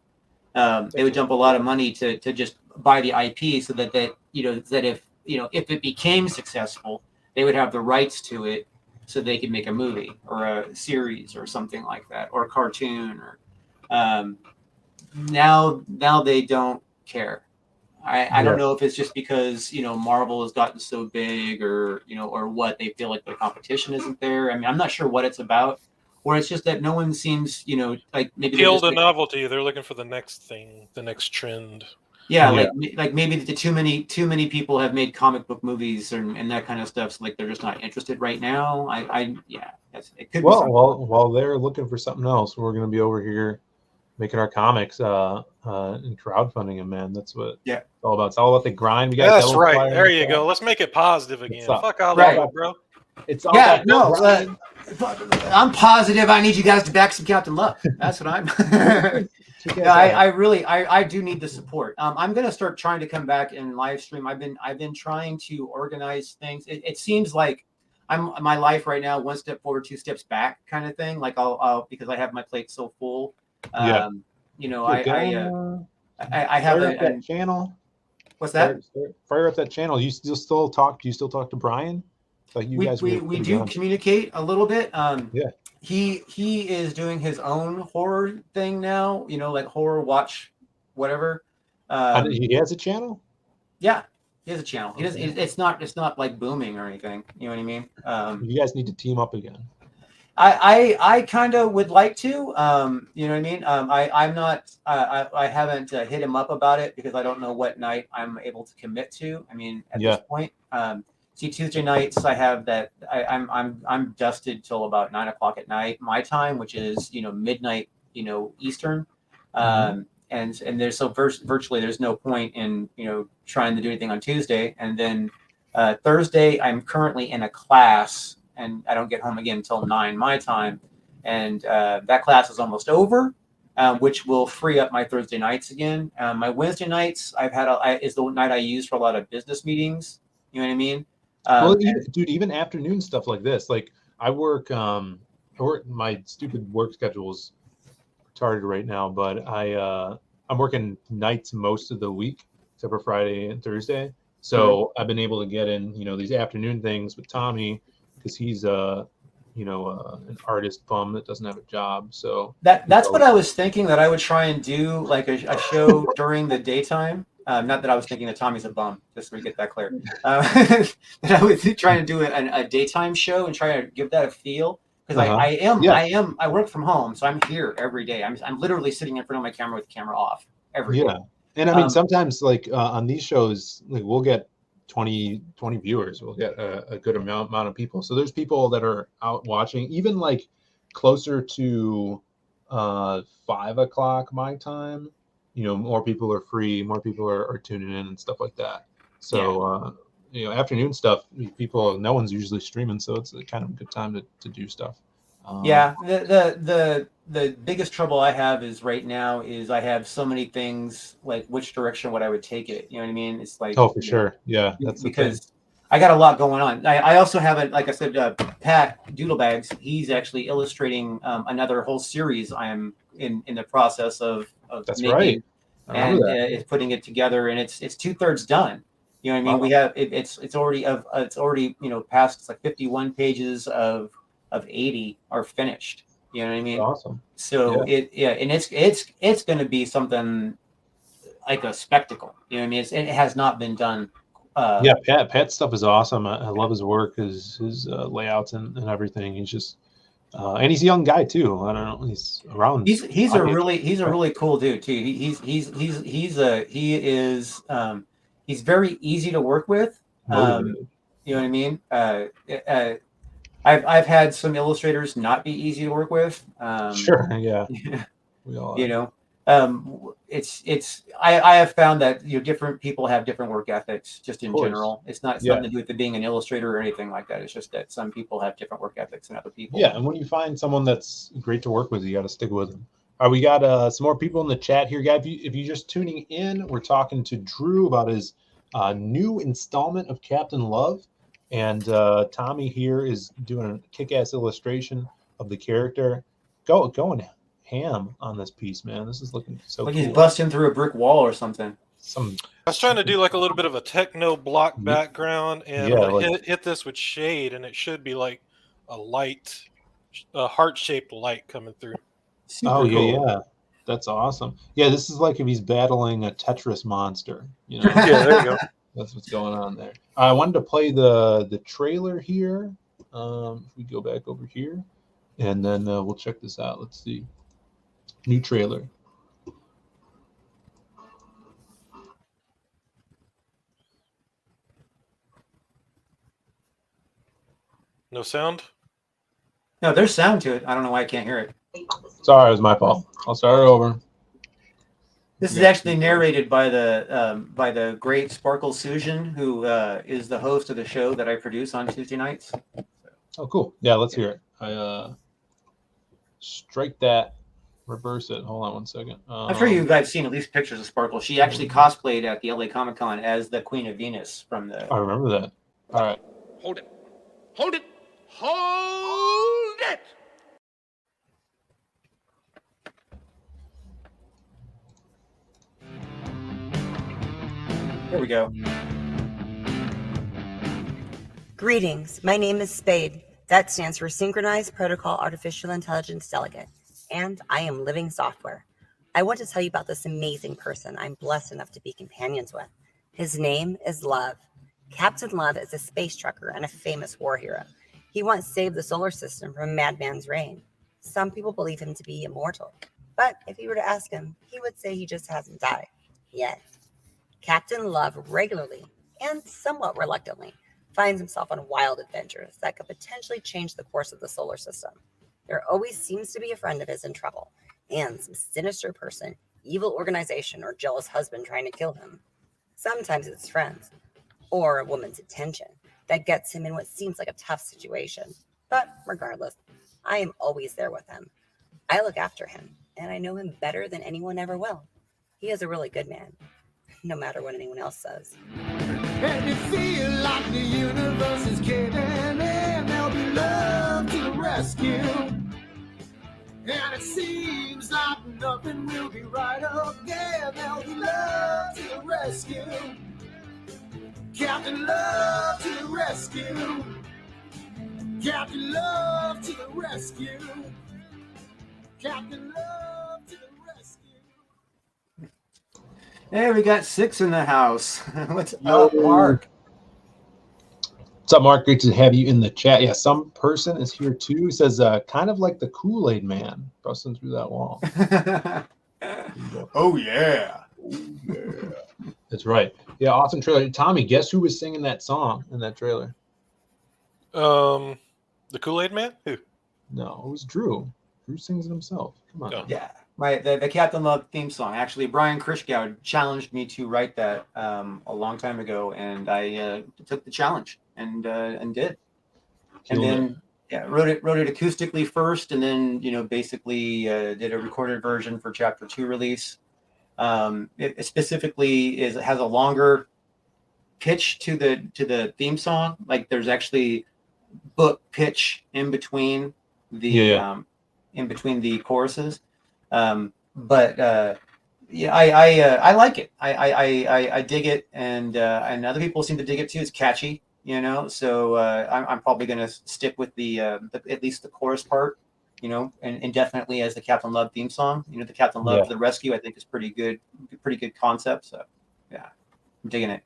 They would dump a lot of money to just buy the IP so that if it became successful, they would have the rights to it, so they could make a movie or a series or something like that, or a cartoon. Or now they don't care. I don't know if it's just because, you know, Marvel has gotten so big, or, you know, or what, they feel like the competition isn't there. I mean, I'm not sure what it's about, or it's just that no one seems, you know, like maybe Appeal to novelty. They're looking for the next thing, the next trend. Yeah, like maybe too many people have made comic book movies and that kind of stuff. So like they're just not interested right now. It could be. While they're looking for something else, we're going to be over here making our comics and crowdfunding them, man. That's what it's all about. It's all about the grind. We got That's right. There you go. Let's make it positive again. Fuck all that, bro. It's all about I'm positive. I need you guys to back some Captain Love. That's what I'm. I do need the support. I'm gonna start trying to come back and live stream. I've been trying to organize things. It seems like my life right now, 1 step forward, 2 steps back kind of thing. Like I'll because I have my plate so full. You know, I have that channel. What's that? Fire up that channel. You still talk? Do you still talk to Brian? Like you guys, we do communicate a little bit. Yeah. He is doing his own horror thing now. You know, like horror watch, whatever. He has a channel. Yeah, he has a channel. He does. It's not like booming or anything. You know what I mean? You guys need to team up again. I kind of would like to. You know what I mean? I'm not. I haven't hit him up about it because I don't know what night I'm able to commit to. I mean, at this point. See, Tuesday nights I have that I'm dusted till about 9 o'clock at night my time, which is, you know, midnight, you know, Eastern. And there's virtually there's no point in, you know, trying to do anything on Tuesday. And then Thursday I'm currently in a class and I don't get home again until 9 my time. And that class is almost over, which will free up my Thursday nights again. My Wednesday nights is the night I use for a lot of business meetings. You know what I mean? Well, even afternoon stuff like this. Like I work my stupid work schedule is retarded right now, but I'm working nights most of the week except for Friday and Thursday. So I've been able to get in, you know, these afternoon things with Tommy because he's an artist bum that doesn't have a job. So that's what I was thinking, that I would try and do like a show during the daytime. Not that I was thinking that Tommy's a bum, just so we get that clear. That I was trying to do a daytime show and try to give that a feel, because I work from home, so I'm here every day. I'm literally sitting in front of my camera with the camera off every day. And I mean, sometimes like on these shows, like we'll get 20 viewers. We'll get a good amount of people. So there's people that are out watching, even like closer to 5 o'clock my time, more people are free, more people are tuning in and stuff like that. So, afternoon stuff, no one's usually streaming, so it's kind of a good time to do stuff. Yeah, the biggest trouble I have is right now is I have so many things, like which direction would I would take it. You know what I mean? It's like, oh, for sure. Yeah, that's because I got a lot going on. I also have it, like I said, Pat Doodlebags. He's actually illustrating another whole series I am in the process of that's making, right. and it's putting it together, and it's 2/3 done. You know what I mean? Wow. We have it's already past. It's like 51 pages of 80 are finished. You know what I mean? Awesome. So and it's going to be something like a spectacle. You know what I mean? It has not been done. Pat's stuff is awesome. I love his work, his layouts and everything. He's just and he's a young guy too. I don't know. He's around. He's a really cool dude too. He's very easy to work with. You know what I mean? I've had some illustrators not be easy to work with. Sure. Yeah. We all I have found that different people have different work ethics just in general. It's not something to do with it being an illustrator or anything like that. It's just that some people have different work ethics than other people. Yeah, and when you find someone that's great to work with, you got to stick with them. All right, we got some more people in the chat here, guys. If you're just tuning in, we're talking to Drew about his new installment of Captain Love, and Tommy here is doing a kick-ass illustration of the character. Going ham on this piece, man. This is looking so like cool. He's busting through a brick wall or something. I was trying to do like a little bit of a techno block background, and hit this with shade, and it should be like a heart-shaped light coming through. Super cool. Yeah. That's awesome. Yeah, this is like if he's battling a Tetris monster. Yeah, there you go. That's what's going on there. I wanted to play the trailer here. If we go back over here, and then we'll check this out. Let's see. New trailer. No sound? No, there's sound to it. I don't know why I can't hear it. Sorry, it was my fault. I'll start it over. This is actually narrated by the great Sparkle Susan, who is the host of the show that I produce on Tuesday nights. Oh, cool. Yeah, let's hear it. I strike that, reverse it. Hold on one second. I'm sure you guys have seen at least pictures of Sparkle. She actually cosplayed at the LA Comic Con as the Queen of Venus from the. I remember that. All right. Hold it. Hold it. Hold it. Here we go. Greetings. My name is Spade. That stands for Synchronized Protocol Artificial Intelligence Delegate, and I am living software. I want to tell you about this amazing person I'm blessed enough to be companions with. His name is Love. Captain Love is a space trucker and a famous war hero. He once saved the solar system from a madman's reign. Some people believe him to be immortal, but if you were to ask him, he would say he just hasn't died yet. Captain Love regularly, and somewhat reluctantly, finds himself on wild adventures that could potentially change the course of the solar system. There always seems to be a friend of his in trouble, and some sinister person, evil organization, or jealous husband trying to kill him. Sometimes it's friends, or a woman's attention, that gets him in what seems like a tough situation. But regardless, I am always there with him. I look after him, and I know him better than anyone ever will. He is a really good man, no matter what anyone else says. And you feel like the universe is caving in, there'll be love to the rescue. And it seems like nothing will be right again, there'll be love to the rescue. Captain Love to the rescue. Captain Love to the rescue. Captain Love to the rescue. Hey, we got 6 in the house. What's up, Mark? What's up, Mark? Great to have you in the chat. Yeah, some person is here too. He says, kind of like the Kool-Aid Man busting through that wall. Oh, yeah. Oh, yeah. That's right. Yeah, awesome trailer. Tommy, guess who was singing that song in that trailer? The Kool-Aid Man? Who? No, it was Drew. Bruce sings it himself. Come on. Yeah, right. The Captain Love theme song. Actually, Brian Krischgau challenged me to write that a long time ago, and I took the challenge and did. And then wrote it acoustically first, and then basically did a recorded version for Chapter 2 release. It specifically has a longer pitch to the theme song. Like there's actually book pitch in between the choruses. But I like it. I dig it, and other people seem to dig it too. It's catchy, So I'm probably gonna stick with the at least the chorus part, and indefinitely as the Captain Love theme song. The Captain Love to the Rescue, I think is pretty good concept. So yeah, I'm digging it.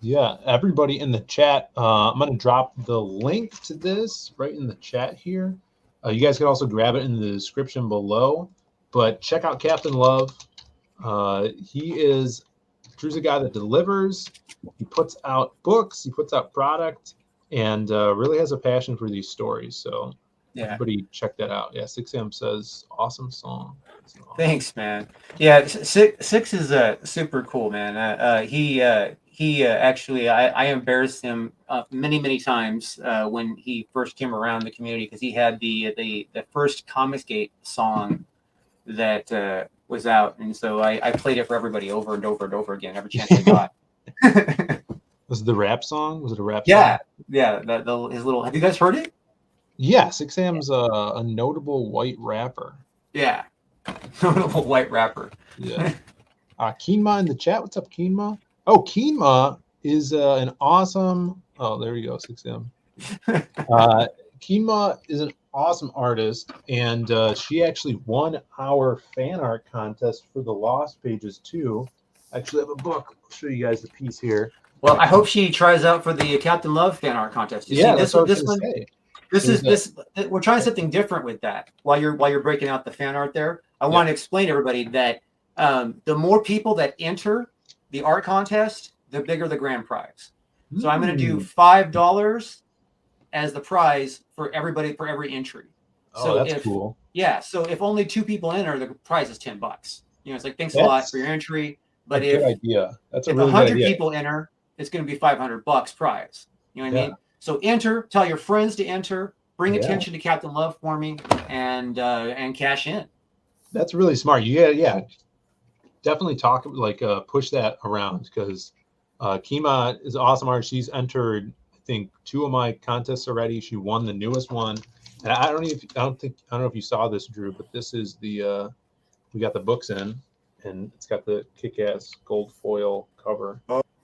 Yeah, everybody in the chat, I'm going to drop the link to this right in the chat here. You guys can also grab it in the description below. But check out Captain Love. Drew's a guy that delivers. He puts out books. He puts out product, and really has a passion for these stories. So everybody check that out. Yeah, 6am says, awesome song. Awesome. Thanks, man. Yeah, Six is super cool, man. He actually, I embarrassed him many times when he first came around the community, because he had the first Comicsgate song that was out, and so I played it for everybody over and over and over again every chance I got. Was it the rap song? Was it a rap song? Yeah. His little. Have you guys heard it? Yeah, 6am's a notable white rapper. Yeah, notable white rapper. Yeah. Keenma in the chat. What's up, Keenma? Oh, Keenma is an awesome. Oh, there you go, 6am. Keenma is an awesome artist, and she actually won our fan art contest for the Lost Pages too. I actually have a book. I'll show you guys the piece here. Well, I hope she tries out for the Captain Love fan art contest. We're trying something different with that. While you're breaking out the fan art there, I want to explain to everybody that the more people that enter the art contest, the bigger the grand prize. So I'm going to do $5 as the prize for everybody for every entry. So that's cool. Yeah. So if only 2 people enter, the prize is $10. It's like, thanks a lot for your entry. But if good idea. That's if 100 people enter, it's going to be $500 prize. You know what I mean? So enter. Tell your friends to enter. Bring attention to Captain Love for me, and cash in. That's really smart. Yeah. Definitely push that around, because Kima is awesome art. She's entered, I think, 2 of my contests already. She won the newest one, and I don't know if you saw this, Drew, but this is the we got the books in, and it's got the kick-ass gold foil cover.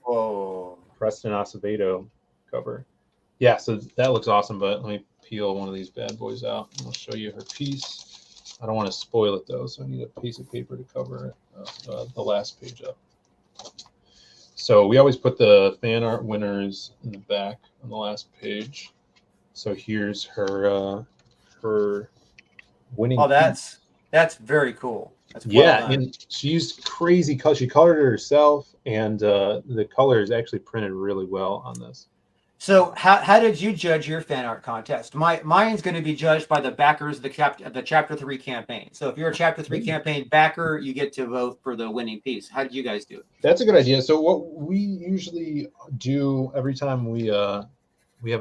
Oh, Preston Acevedo cover. Yeah, so that looks awesome. But let me peel one of these bad boys out, and I'll show you her piece. I don't want to spoil it though, so I need a piece of paper to cover it. The last page up. So we always put the fan art winners in the back on the last page. So here's her winning. Oh, that's very cool. That's well done. And she used crazy color. She colored it herself, and the color is actually printed really well on this. So how did you judge your fan art contest? Mine's going to be judged by the backers of the Chapter 3 campaign. So if you're a Chapter 3 campaign backer, you get to vote for the winning piece. How did you guys do it? That's a good idea. So what we usually do every time we have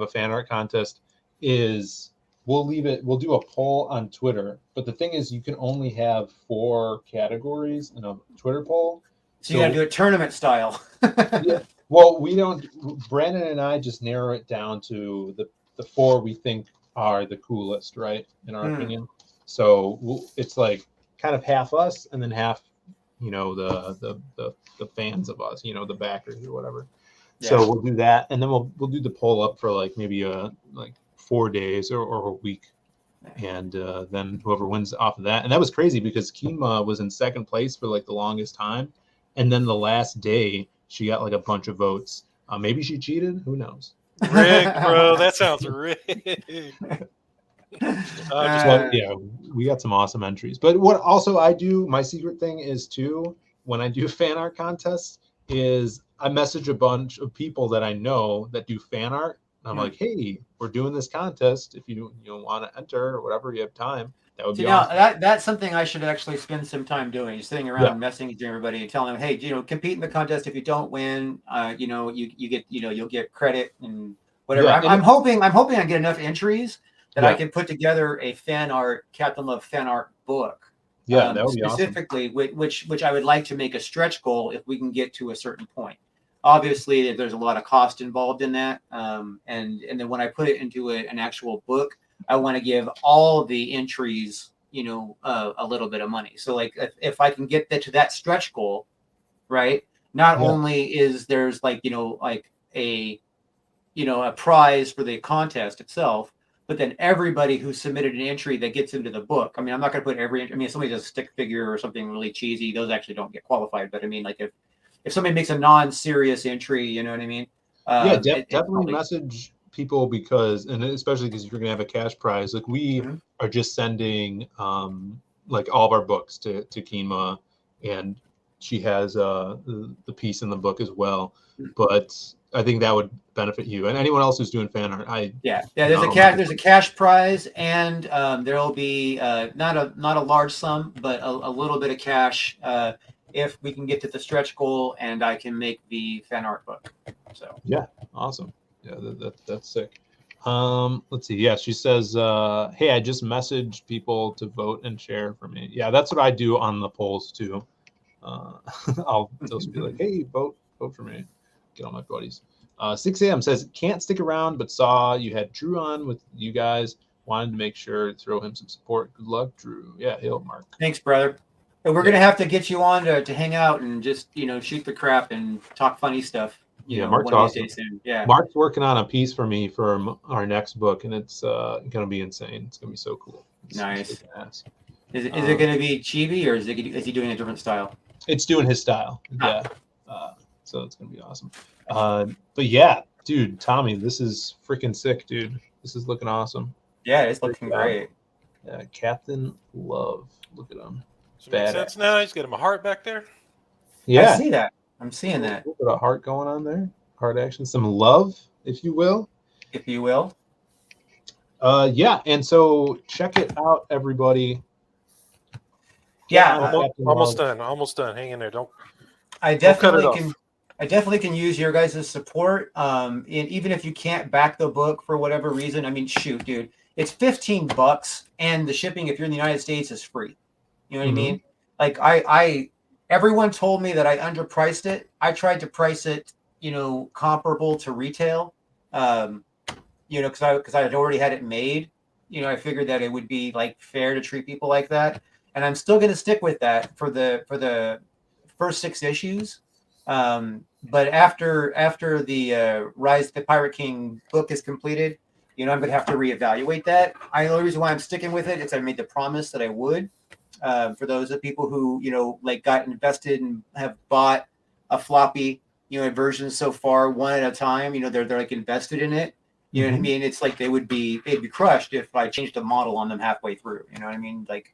a fan art contest is we'll do a poll on Twitter. But the thing is, you can only have 4 categories in a Twitter poll. So you got to do it tournament style. Yeah. Well, we don't. Brandon and I just narrow it down to the 4 we think are the coolest, right? In our opinion. So it's like kind of half us, and then half, the fans of us, the backers or whatever. Yeah. So we'll do that, and then we'll do the poll up for like maybe 4 days or a week, and then whoever wins off of that. And that was crazy because Kima was in second place for like the longest time, and then the last day she got like a bunch of votes. Maybe she cheated. Who knows? Rigged, bro. That sounds rigged. Yeah, we got some awesome entries. But what also I do, my secret thing is too, when I do fan art contests, is I message a bunch of people that I know that do fan art, I'm like, hey, we're doing this contest. If you want to enter or whatever, you have time. That would be now awesome. that's something I should actually spend some time doing. Just sitting around messaging everybody and telling them, hey, compete in the contest. If you don't win, you get you'll get credit and whatever. Yeah, I'm hoping I get enough entries that I Yeah. can put together a fan art Captain Love fan art book. Yeah, that would be awesome. Specifically, which I would like to make a stretch goal if we can get to a certain point. Obviously, there's a lot of cost involved in that, and then when I put it into an actual book, I want to give all the entries, a little bit of money. So, like, if I can get that to that stretch goal, right? Not only is there's like a prize for the contest itself, but then everybody who submitted an entry that gets into the book. I mean, I'm not going to put if somebody does a stick figure or something really cheesy, those actually don't get qualified. But I mean, like if somebody makes a non-serious entry, you know what I mean? Definitely message people because, and especially because you're gonna have a cash prize. Like we are just sending like all of our books to Keenma, and she has the piece in the book as well. But I think that would benefit you and anyone else who's doing fan art. There's a cash prize, and there'll be not a large sum, but a little bit of cash if we can get to the stretch goal, and I can make the fan art book. So awesome. That's sick. Let's see. Yeah, she says, hey, I just messaged people to vote and share for me. Yeah, that's what I do on the polls too. I'll just be like, hey, vote for me. Get all my buddies. 6 a.m. says, can't stick around, but saw you had Drew on with you guys. Wanted to make sure to throw him some support. Good luck, Drew. Yeah, hail, Mark. Thanks, brother. And we're gonna have to get you on to hang out and just shoot the crap and talk funny stuff. Mark's awesome. Mark's working on a piece for me for our next book, and it's gonna be insane. It's gonna be so cool. Nice. Is it gonna be chibi, or is he doing a different style? It's doing his style. Yeah. So it's gonna be awesome. But yeah, dude, Tommy, this is freaking sick, dude. This is looking awesome. Yeah, it's looking great. Yeah, Captain Love. Look at him. Does it make sense now? He's got him a heart back there. Yeah, I see that. I'm seeing that. A little bit of heart going on there. Heart action, some love, if you will. Yeah, and so check it out, everybody. Yeah, almost done. Hang in there. I definitely can use your guys' support. And even if you can't back the book for whatever reason, I mean, shoot, dude, it's $15, and the shipping, if you're in the United States, is free. You know what I mean? Like everyone told me that I underpriced it. I tried to price it, comparable to retail. Because I had already had it made. I figured that it would be like fair to treat people like that, and I'm still going to stick with that for the first 6 issues. But after the Rise of the Pirate King book is completed, I'm going to have to reevaluate that. The only reason why I'm sticking with it is I made the promise that I would. For those of people who got invested and have bought a floppy version so far, one at a time, they're like invested in it. You know what I mean? It's like they'd be crushed if I changed the model on them halfway through. You know what I mean? Like,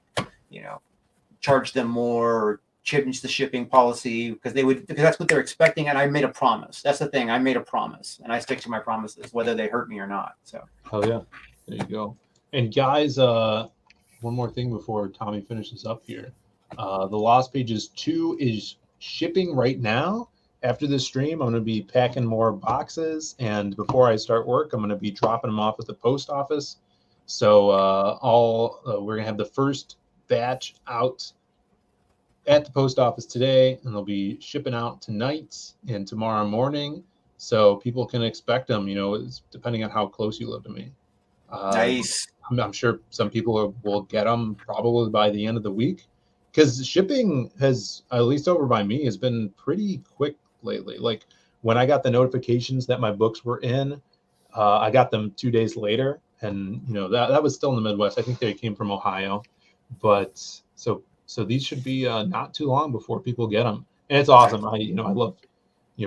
charge them more or change the shipping policy because that's what they're expecting. And I made a promise. That's the thing. I made a promise, and I stick to my promises, whether they hurt me or not. So. Oh yeah, there you go. And guys, one more thing before Tommy finishes up here. The Lost Pages 2 is shipping right now. After this stream, I'm going to be packing more boxes, and before I start work, I'm going to be dropping them off at the post office. So we're going to have the first batch out at the post office today, and they'll be shipping out tonight and tomorrow morning, so people can expect them. It's depending on how close you live to me. Nice. I'm sure some people will get them probably by the end of the week, because shipping has, at least over by me, has been pretty quick lately. Like when I got the notifications that my books were in, I got them 2 days later, and that was still in the Midwest. I think they came from Ohio, but so these should be not too long before people get them, and it's awesome. I love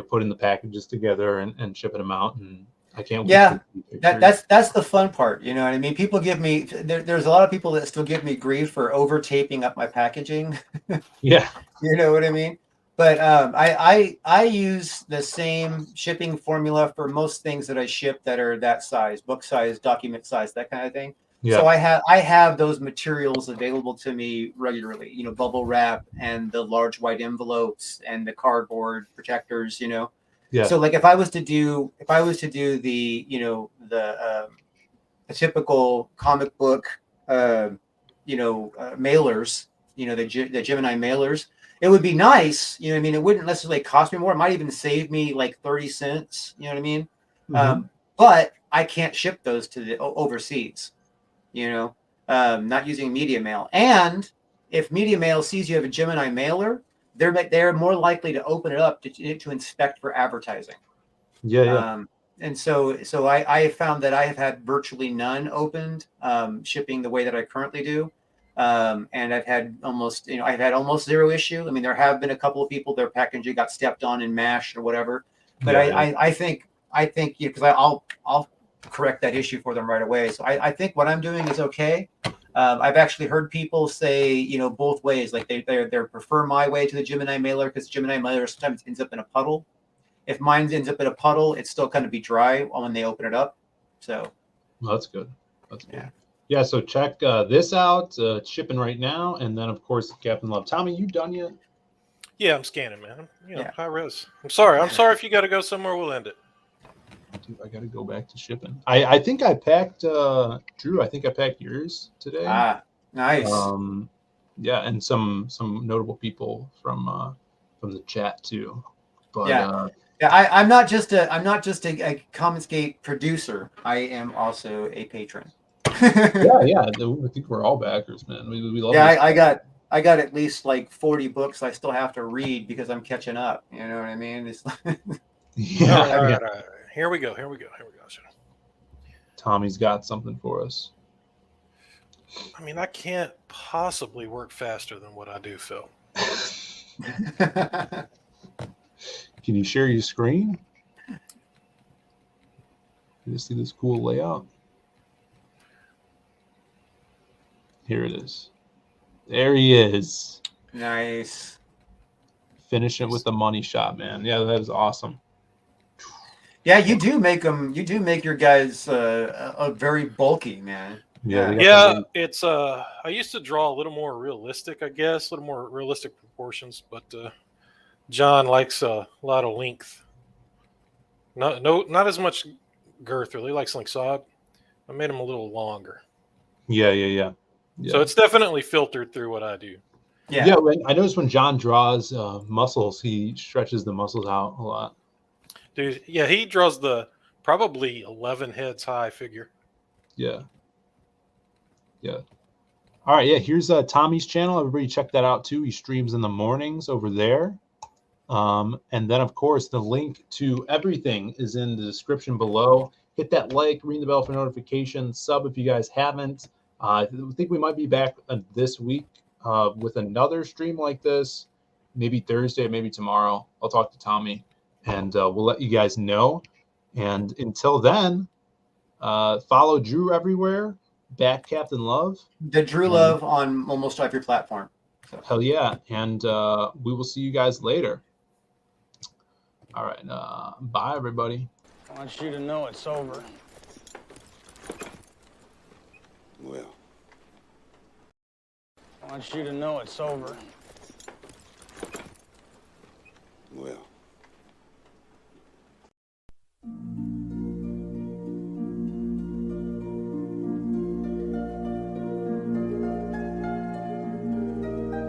putting the packages together and shipping them out, and I can't wait. Yeah, that's the fun part. You know what I mean? People give me there's a lot of people that still give me grief for over taping up my packaging. Yeah. You know what I mean? But I use the same shipping formula for most things that I ship that are that size, book size, document size, that kind of thing. Yeah. So I have those materials available to me regularly. You know, bubble wrap and the large white envelopes and the cardboard protectors. You know. Yeah. So like if I was to do the the typical comic book mailers, the Gemini mailers, it would be nice, you know what I mean? It wouldn't necessarily cost me more. It might even save me like 30 cents, you know what I mean? But I can't ship those to the overseas, not using media mail. And if media mail sees you have a Gemini mailer, they're more likely to open it up to inspect for advertising. Yeah. And so I have found that I have had virtually none opened shipping the way that I currently do. And I've had almost zero issue. I mean, there have been a couple of people, their packaging got stepped on and mashed or whatever. But I think because I'll correct that issue for them right away. So I think what I'm doing is okay. I've actually heard people say, both ways, like they prefer my way to the Gemini mailer because Gemini mailer sometimes ends up in a puddle. If mine ends up in a puddle, it's still going to be dry when they open it up. So well, that's good. That's good. Yeah, so check this out. It's shipping right now. And then, of course, Captain Love. Tommy, you done yet? Yeah, I'm scanning, man. High res. I'm sorry if you got to go somewhere. We'll end it. Dude, I got to go back to shipping. I think I packed, Drew, I think I packed yours today. Ah, nice. Yeah, and some notable people from the chat, too. But, I'm not just a Comicsgate producer. I am also a patron. yeah. I think we're all backers, man. We love. Yeah, I got at least like 40 books I still have to read because I'm catching up. You know what I mean? It's All right. Here we go. Tommy's got something for us. I mean, I can't possibly work faster than what I do, Phil. Can you share your screen? You see this cool layout? Here it is. There he is. Nice. Finish it with the money shot, man. Yeah, that is awesome. Yeah, you do make them. You do make your guys a very bulky, man. Yeah, it's I used to draw a little more realistic, I guess, a little more realistic proportions, but John likes a lot of length. Not as much girth, really. He likes length, so I made him a little longer. Yeah. So it's definitely filtered through what I do. Yeah. I noticed when John draws muscles, he stretches the muscles out a lot. Dude, yeah, he draws the probably 11 heads high figure. Yeah. All right, here's Tommy's channel. Everybody check that out too. He streams in the mornings over there. And then, of course, the link to everything is in the description below. Hit that like, ring the bell for notifications, sub if you guys haven't. I think we might be back this week with another stream like this, maybe Thursday, maybe tomorrow. I'll talk to Tommy, and we'll let you guys know. And until then, follow Drew everywhere. Back Captain Love. The Drew Love on almost every platform. So. Hell yeah. And we will see you guys later. All right. Bye, everybody. I want you to know it's over. Well. I want you to know it's over.